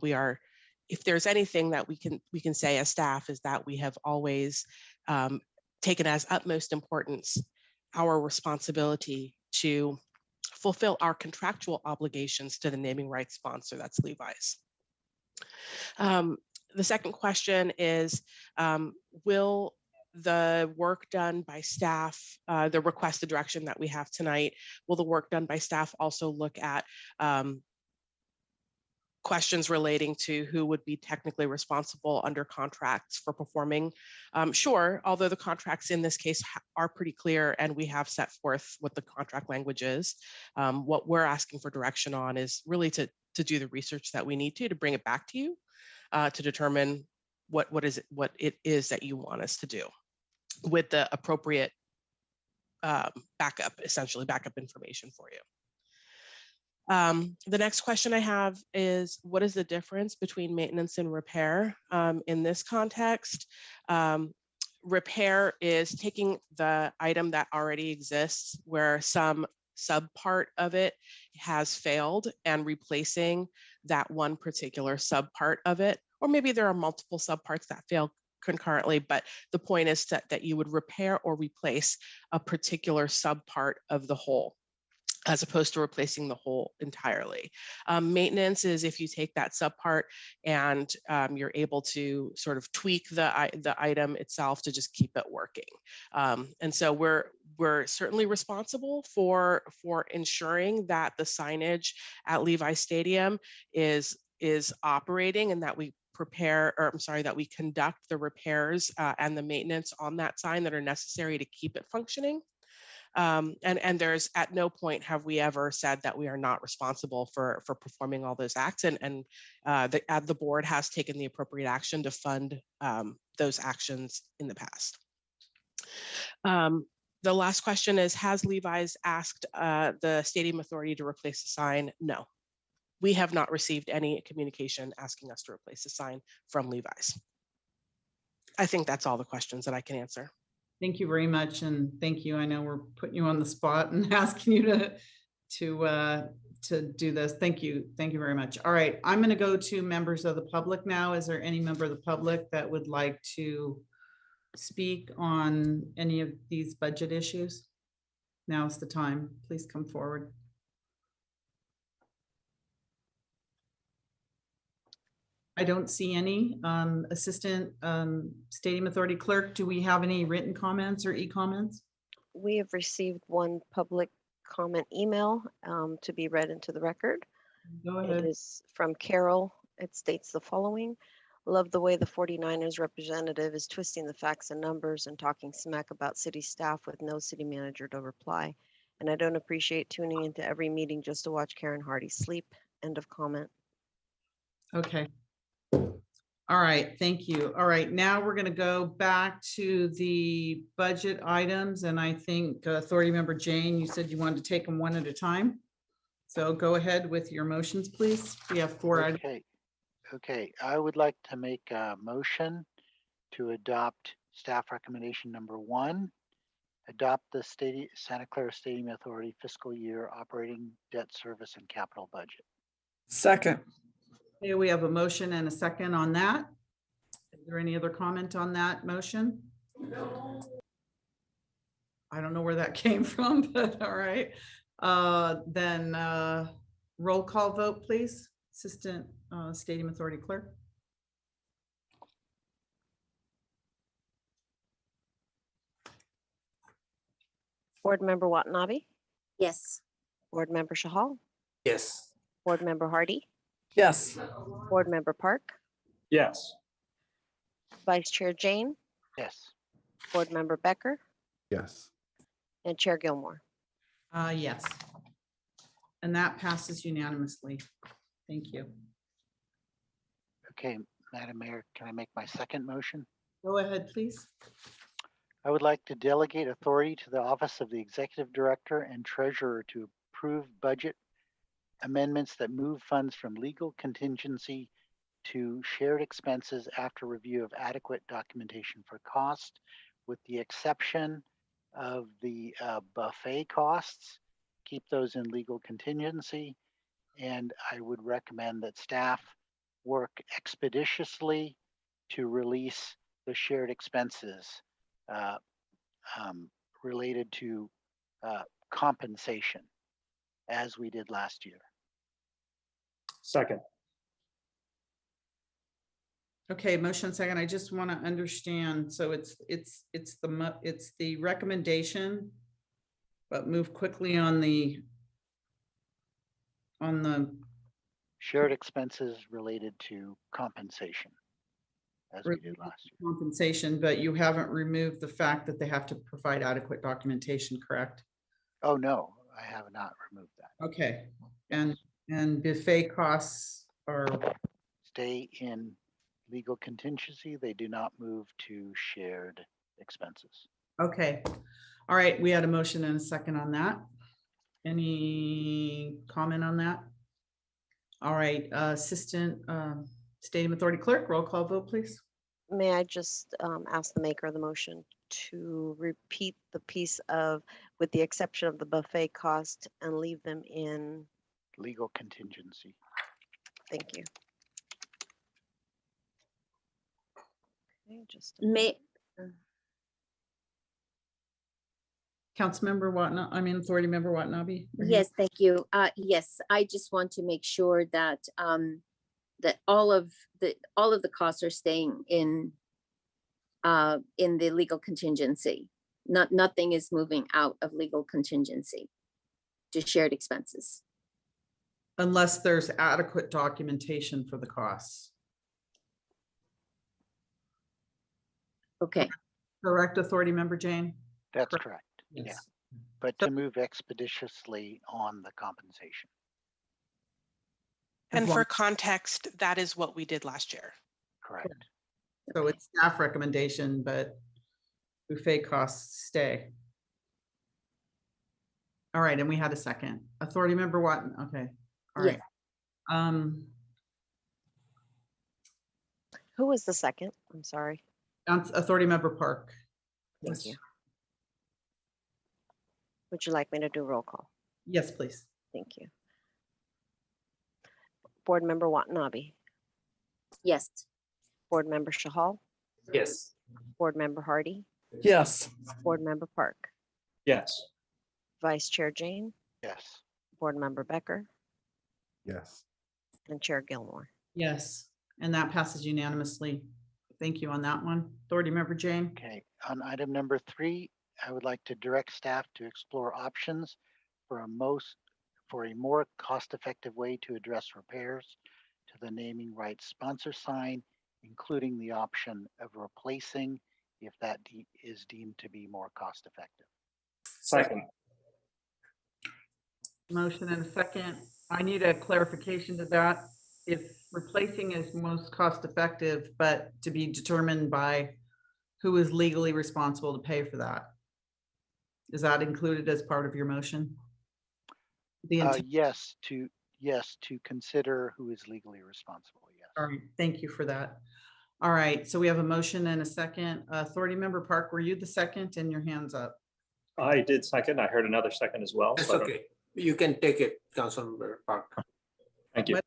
We are, if there's anything that we can say as staff, is that we have always taken as utmost importance our responsibility to fulfill our contractual obligations to the naming rights sponsor, that's Levi's. The second question is, will the work done by staff, the requested direction that we have tonight, will the work done by staff also look at questions relating to who would be technically responsible under contracts for performing? Sure, although the contracts in this case are pretty clear and we have set forth what the contract language is. What we're asking for direction on is really to do the research that we need to bring it back to you to determine what it is that you want us to do with the appropriate essentially backup information for you. The next question I have is, what is the difference between maintenance and repair in this context? Repair is taking the item that already exists where some subpart of it has failed and replacing that one particular subpart of it, or maybe there are multiple subparts that fail concurrently, but the point is that you would repair or replace a particular subpart of the whole, as opposed to replacing the whole entirely. Maintenance is if you take that subpart and you're able to sort of tweak the item itself to just keep it working. And so we're certainly responsible for ensuring that the signage at Levi Stadium is operating, and that we prepare, or I'm sorry, that we conduct the repairs and the maintenance on that sign that are necessary to keep it functioning. And there's at no point have we ever said that we are not responsible for performing all those acts, and the board has taken the appropriate action to fund those actions in the past. The last question is, has Levi's asked the Stadium Authority to replace the sign? No, we have not received any communication asking us to replace the sign from Levi's. I think that's all the questions that I can answer. Thank you very much, and thank you. I know we're putting you on the spot and asking you to do this. Thank you very much. All right, I'm going to go to members of the public now. Is there any member of the public that would like to speak on any of these budget issues? Now's the time. Please come forward. I don't see any. Assistant Stadium Authority Clerk, do we have any written comments or e-comments? We have received one public comment email to be read into the record. Go ahead. It is from Carol. It states the following: love the way the 49ers representative is twisting the facts and numbers and talking smack about city staff with no city manager to reply. And I don't appreciate tuning into every meeting just to watch Karen Hardy sleep. End of comment. Okay. All right, thank you. All right, now we're going to go back to the budget items. And I think Authority Member Jane, you said you wanted to take them one at a time. So go ahead with your motions, please. We have 4 items. Okay, I would like to make a motion to adopt staff recommendation number 1, adopt the Santa Clara Stadium Authority fiscal year operating debt service and capital budget. Second. Okay, we have a motion and a second on that. Is there any other comment on that motion? No. I don't know where that came from, but all right. Then roll call vote, please. Assistant Stadium Authority Clerk. Board Member Watanabe, Yes. Board Member Shahal, Yes. Board Member Hardy, Yes. Board Member Park, Yes. Vice Chair Jane, Yes. Board Member Becker, Yes. and Chair Gilmore. Yes. And that passes unanimously. Thank you. Okay, Madam Mayor, can I make my second motion? Go ahead, please. I would like to delegate authority to the Office of the Executive Director and Treasurer to approve budget amendments that move funds from legal contingency to shared expenses after review of adequate documentation for cost, with the exception of the buffet costs. Keep those in legal contingency. And I would recommend that staff work expeditiously to release the shared expenses related to compensation, as we did last year. Second. Okay, motion second. I just want to understand. So it's the recommendation, but move quickly on the shared expenses related to compensation, as we did last year. Compensation, but you haven't removed the fact that they have to provide adequate documentation, correct? Oh, no, I have not removed that. Okay, and buffet costs are stay in legal contingency. They do not move to shared expenses. okay. All right, we had a motion and a second on that. Any comment on that? All right, Assistant Stadium Authority Clerk, roll call vote, please. May I just ask the maker of the motion to repeat the piece of, with the exception of the buffet cost, and leave them in legal contingency. Thank you. Okay, just Councilmember Watanabe, Authority Member Watanabe. Yes, thank you. Yes, I just want to make sure that that all of the costs are staying in the legal contingency. Nothing is moving out of legal contingency to shared expenses. Unless there's adequate documentation for the costs. Okay, Correct, Authority Member Jane? That's correct. Yeah, Yes. but to move expeditiously on the compensation. And As for long- context, that is what we did last year. Correct. So it's staff recommendation, but buffet costs stay. All right, and we had a second. Authority Member Watton, okay, all Yeah. right. Who was the second? I'm sorry. Authority Member Park. Thank you. Would you like me to do roll call? Yes, please. Thank you. Board Member Watanabe, yes. Board Member Shahal, Yes. Board Member Hardy, Yes. Board Member Park, Yes. Vice Chair Jane, Yes. Board Member Becker, Yes. and Chair Gilmore. Yes, and that passes unanimously. Thank you on that one. Authority Member Jane. Okay, on item number 3, I would like to direct staff to explore options for a more cost-effective way to address repairs to the naming rights sponsor sign, including the option of replacing if that is deemed to be more cost-effective. Second. Motion and a second. I need a clarification to that. If replacing is most cost effective, but to be determined by who is legally responsible to pay for that. Is that included as part of your motion? The intent. Yes, to consider who is legally responsible. Yes. All right, thank you for that. All right, so we have a motion and a second. Authority Member Park, were you the second and your hands up? I did second. I heard another second as well. That's so I don't- okay. You can take it, Councilmember Park. Thank you. What?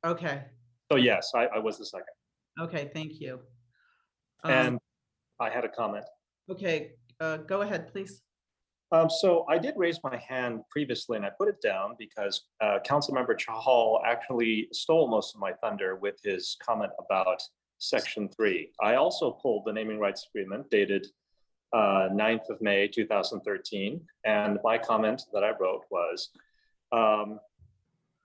Okay, So yes, I was the second. okay, thank you. And I had a comment. Okay, go ahead, please. So I did raise my hand previously and I put it down because Councilmember Chahal actually stole most of my thunder with his comment about Section 3. I also pulled the naming rights agreement dated 9th of May, 2013. And my comment that I wrote was,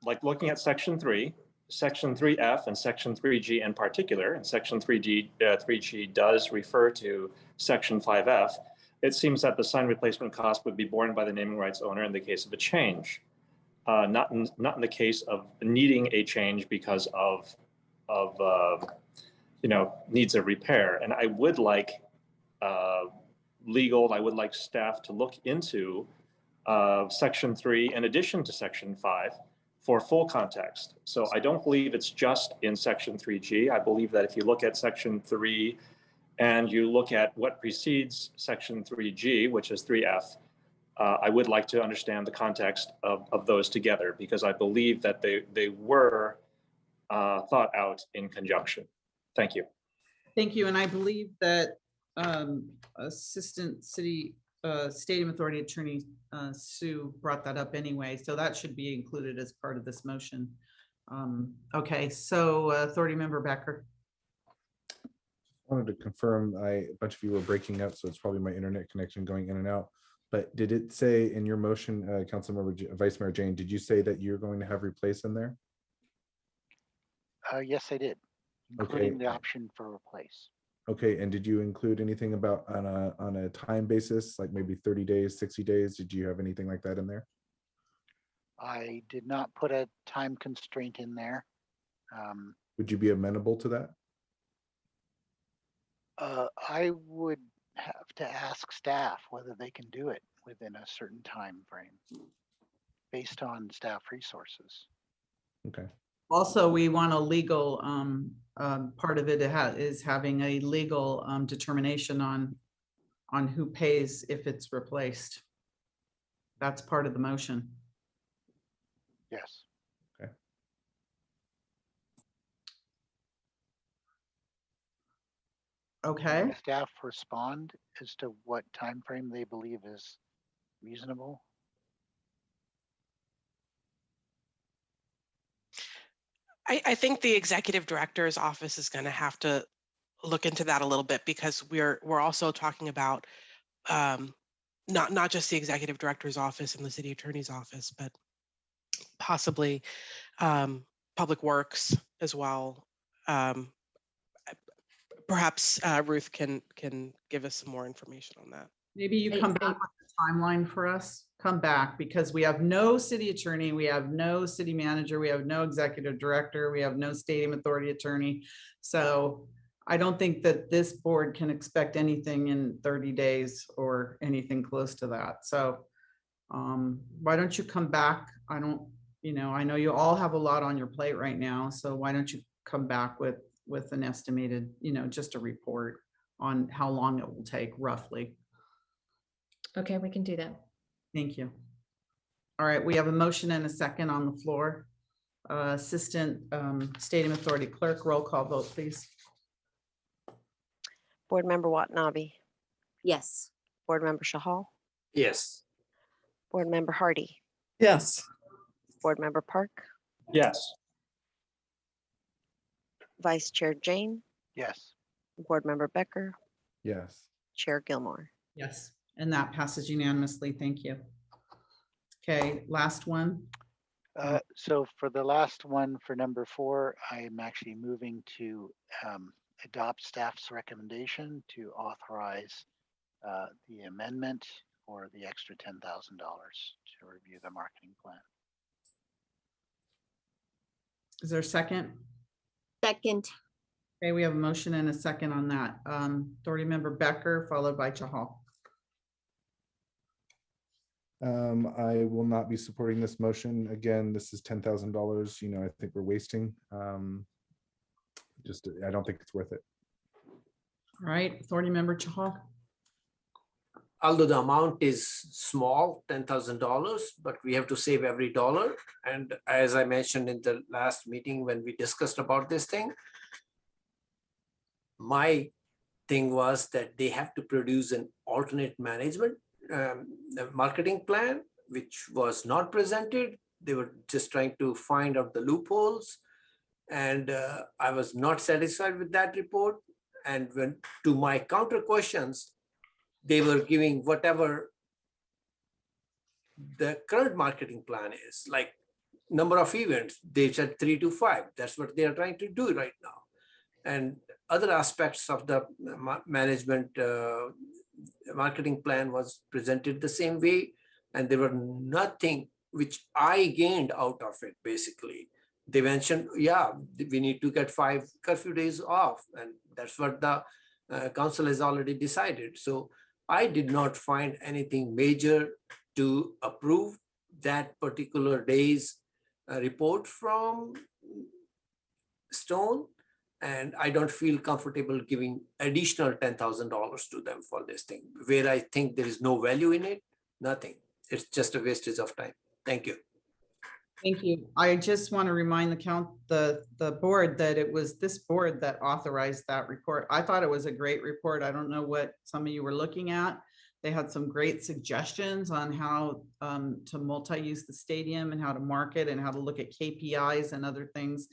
like looking at Section 3, Section 3F and Section 3G in particular, and Section 3G does refer to Section 5F, it seems that the sign replacement cost would be borne by the naming rights owner in the case of a change, not in the case of needing a change because of needs a repair. And I would like I would like staff to look into Section 3 in addition to Section 5 for full context. So I don't believe it's just in Section 3G. I believe that if you look at Section 3 and you look at what precedes Section 3G, which is 3F, I would like to understand the context of those together because I believe that they were thought out in conjunction. Thank you. Thank you. And I believe that Assistant City Stadium Authority Attorney Sue brought that up anyway, so that should be included as part of this motion. Okay, so Authority Member Becker. Wanted to confirm, a bunch of you were breaking up, so it's probably my internet connection going in and out. But did it say in your motion, Vice Mayor Jane, did you say that you're going to have replace in there? Yes, I did, including the option for replace. Okay, and did you include anything about on a time basis, like maybe 30 days, 60 days? Did you have anything like that in there? I did not put a time constraint in there. Would you be amenable to that? I would have to ask staff whether they can do it within a certain time frame based on staff resources. Okay. Also, we want a legal part of it is having a legal determination on who pays if it's replaced. That's part of the motion. Yes. Okay. Okay. Can staff respond as to what time frame they believe is reasonable? I think the executive director's office is going to have to look into that a little bit because we're also talking about not just the executive director's office and the city attorney's office, but possibly Public Works as well. Perhaps Ruth can give us some more information on that. Maybe you come back with the timeline for us, come back, because we have no city attorney, we have no city manager, we have no executive director, we have no stadium authority attorney. So I don't think that this board can expect anything in 30 days or anything close to that. So why don't you come back? I know you all have a lot on your plate right now. So why don't you come back with an estimated, just a report on how long it will take roughly. Okay, we can do that. Thank you. All right, we have a motion and a second on the floor. Assistant Stadium Authority Clerk, roll call vote, please. Board Member Watanabe, Yes. Board Member Shahal, Yes. Board Member Hardy, Yes. Board Member Park, Yes. Vice Chair Jane, Yes. Board Member Becker, Yes. Chair Gilmore. Yes, and that passes unanimously. Thank you. Okay, last one. So for the last one, for number 4, I am actually moving to adopt staff's recommendation to authorize the amendment or the extra $10,000 to review the marketing plan. Is there a second? Second. Okay, we have a motion and a second on that. Authority Member Becker, followed by Chahal. I will not be supporting this motion. Again, this is $10,000. I think we're wasting. I don't think it's worth it. All right, Authority Member Chahal. Although the amount is small, $10,000, but we have to save every dollar. And as I mentioned in the last meeting when we discussed about this thing, my thing was that they have to produce an alternate management marketing plan, which was not presented. They were just trying to find out the loopholes. And I was not satisfied with that report. And when to my counter questions, they were giving whatever the current marketing plan is, like number of events. They said 3 to 5. That's what they are trying to do right now. And other aspects of the management marketing plan was presented the same way. And there were nothing which I gained out of it, basically. They mentioned, yeah, we need to get 5 curfew days off. And that's what the council has already decided. So I did not find anything major to approve that particular day's report from Stone. And I don't feel comfortable giving additional $10,000 to them for this thing, where I think there is no value in it, nothing. It's just a wastage of time. Thank you. Thank you. I just want to remind the board that it was this board that authorized that report. I thought it was a great report. I don't know what some of you were looking at. They had some great suggestions on how to multi-use the stadium and how to market and how to look at KPIs and other things.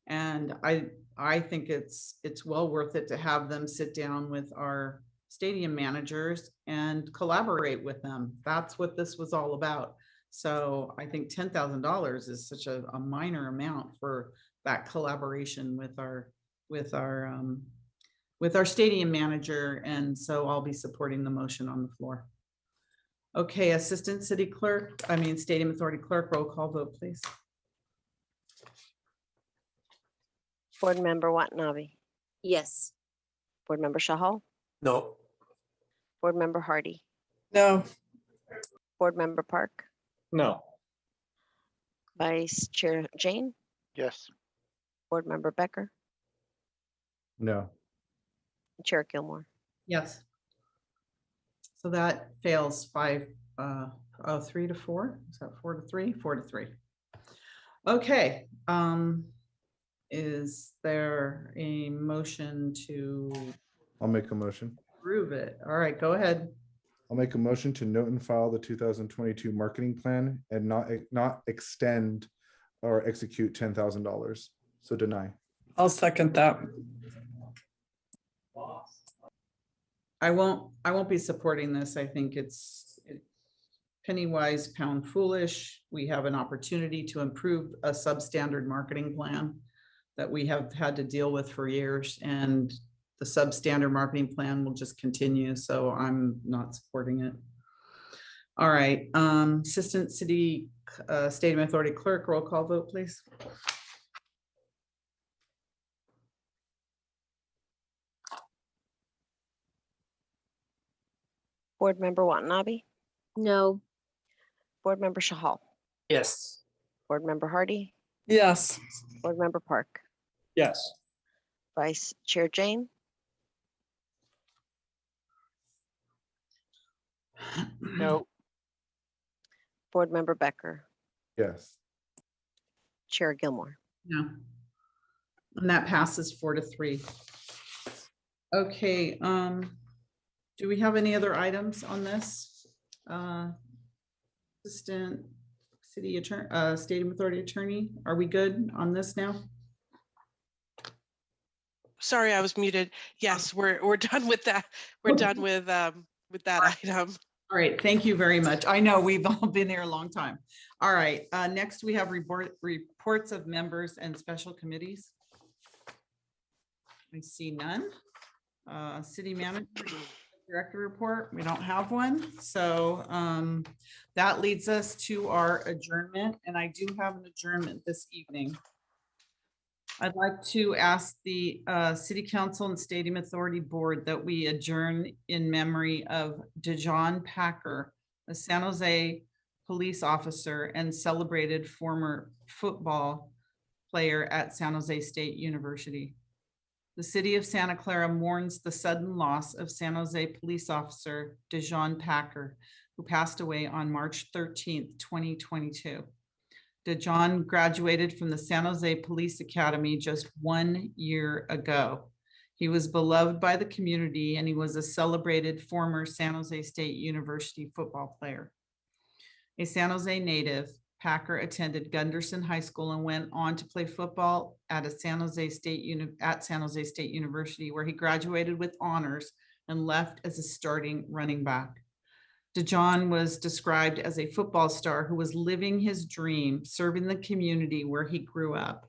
And I think it's well worth it to have them sit down with our stadium managers and collaborate with them. That's what this was all about. So I think $10,000 is such a minor amount for that collaboration with our stadium manager. And so I'll be supporting the motion on the floor. Okay, Assistant Stadium Authority Clerk, roll call vote, please. Board Member Watanabe, Yes. Board Member Shahal, No. Board Member Hardy, No. Board Member Park, No. Vice Chair Jane, Yes. Board Member Becker, No. Chair Gilmore. Yes. So that fails 3 to 4. Is that 4 to 3? 4 to 3. Okay. Is there a motion to I'll make a motion. approve it? All right, go ahead. I'll make a motion to note and file the 2022 marketing plan and not extend or execute $10,000. So deny. I'll second that. I won't be supporting this. I think it's penny wise, pound foolish. We have an opportunity to improve a substandard marketing plan that we have had to deal with for years, and the substandard marketing plan will just continue. So I'm not supporting it. All right, Assistant City Stadium Authority Clerk, roll call vote, please. Board Member Watanabe, No. Board Member Shahal, Yes. Board Member Hardy, Yes. Board Member Park, Yes. Vice Chair Jane, No. Board Member Becker, Yes. Chair Gilmore. No. And that passes 4-3. Okay, do we have any other items on this? Assistant City Attorney, Stadium Authority Attorney, are we good on this now? Sorry, I was muted. Yes, we're done with that. We're done with that item. All right, thank you very much. I know we've all been here a long time. All right, next we have reports of members and special committees. I see none. City Manager Director report, we don't have one. So that leads us to our adjournment, and I do have an adjournment this evening. I'd like to ask the City Council and Stadium Authority Board that we adjourn in memory of DeJohn Packer, a San Jose police officer and celebrated former football player at San Jose State University. The city of Santa Clara mourns the sudden loss of San Jose police officer DeJohn Packer, who passed away on March 13th, 2022. DeJohn graduated from the San Jose Police Academy just 1 year ago. He was beloved by the community, and he was a celebrated former San Jose State University football player. A San Jose native, Packer attended Gunderson High School and went on to play football at San Jose State University, where he graduated with honors and left as a starting running back. DeJohn was described as a football star who was living his dream, serving the community where he grew up.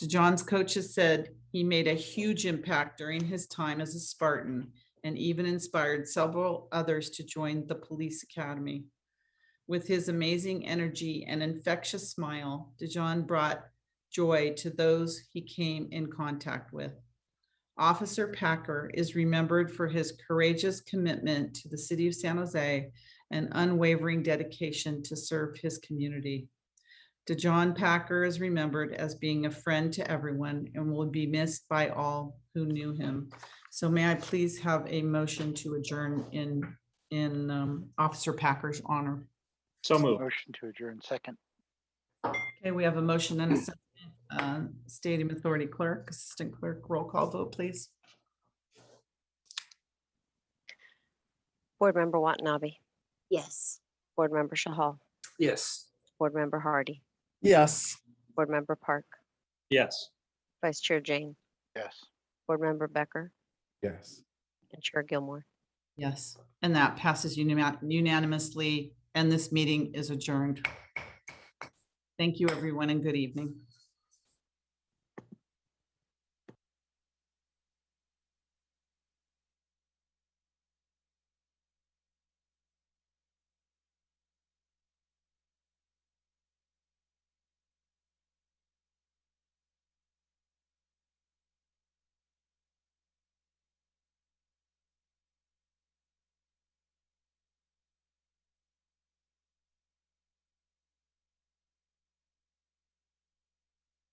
DeJohn's coaches said he made a huge impact during his time as a Spartan and even inspired several others to join the police academy. With his amazing energy and infectious smile, DeJohn brought joy to those he came in contact with. Officer Packer is remembered for his courageous commitment to the city of San Jose and unwavering dedication to serve his community. DeJohn Packer is remembered as being a friend to everyone and will be missed by all who knew him. So may I please have a motion to adjourn in Officer Packer's honor? So moved. Motion to adjourn second. Okay, we have a motion and a second. Stadium Authority Clerk, Assistant Clerk, roll call vote, please. Board Member Watanabe, Yes. Board Member Shahal, Yes. Board Member Hardy, Yes. Board Member Park, Yes. Vice Chair Jane, Yes. Board Member Becker, Yes. and Chair Gilmore. Yes, and that passes unanimously, and this meeting is adjourned. Thank you, everyone, and good evening.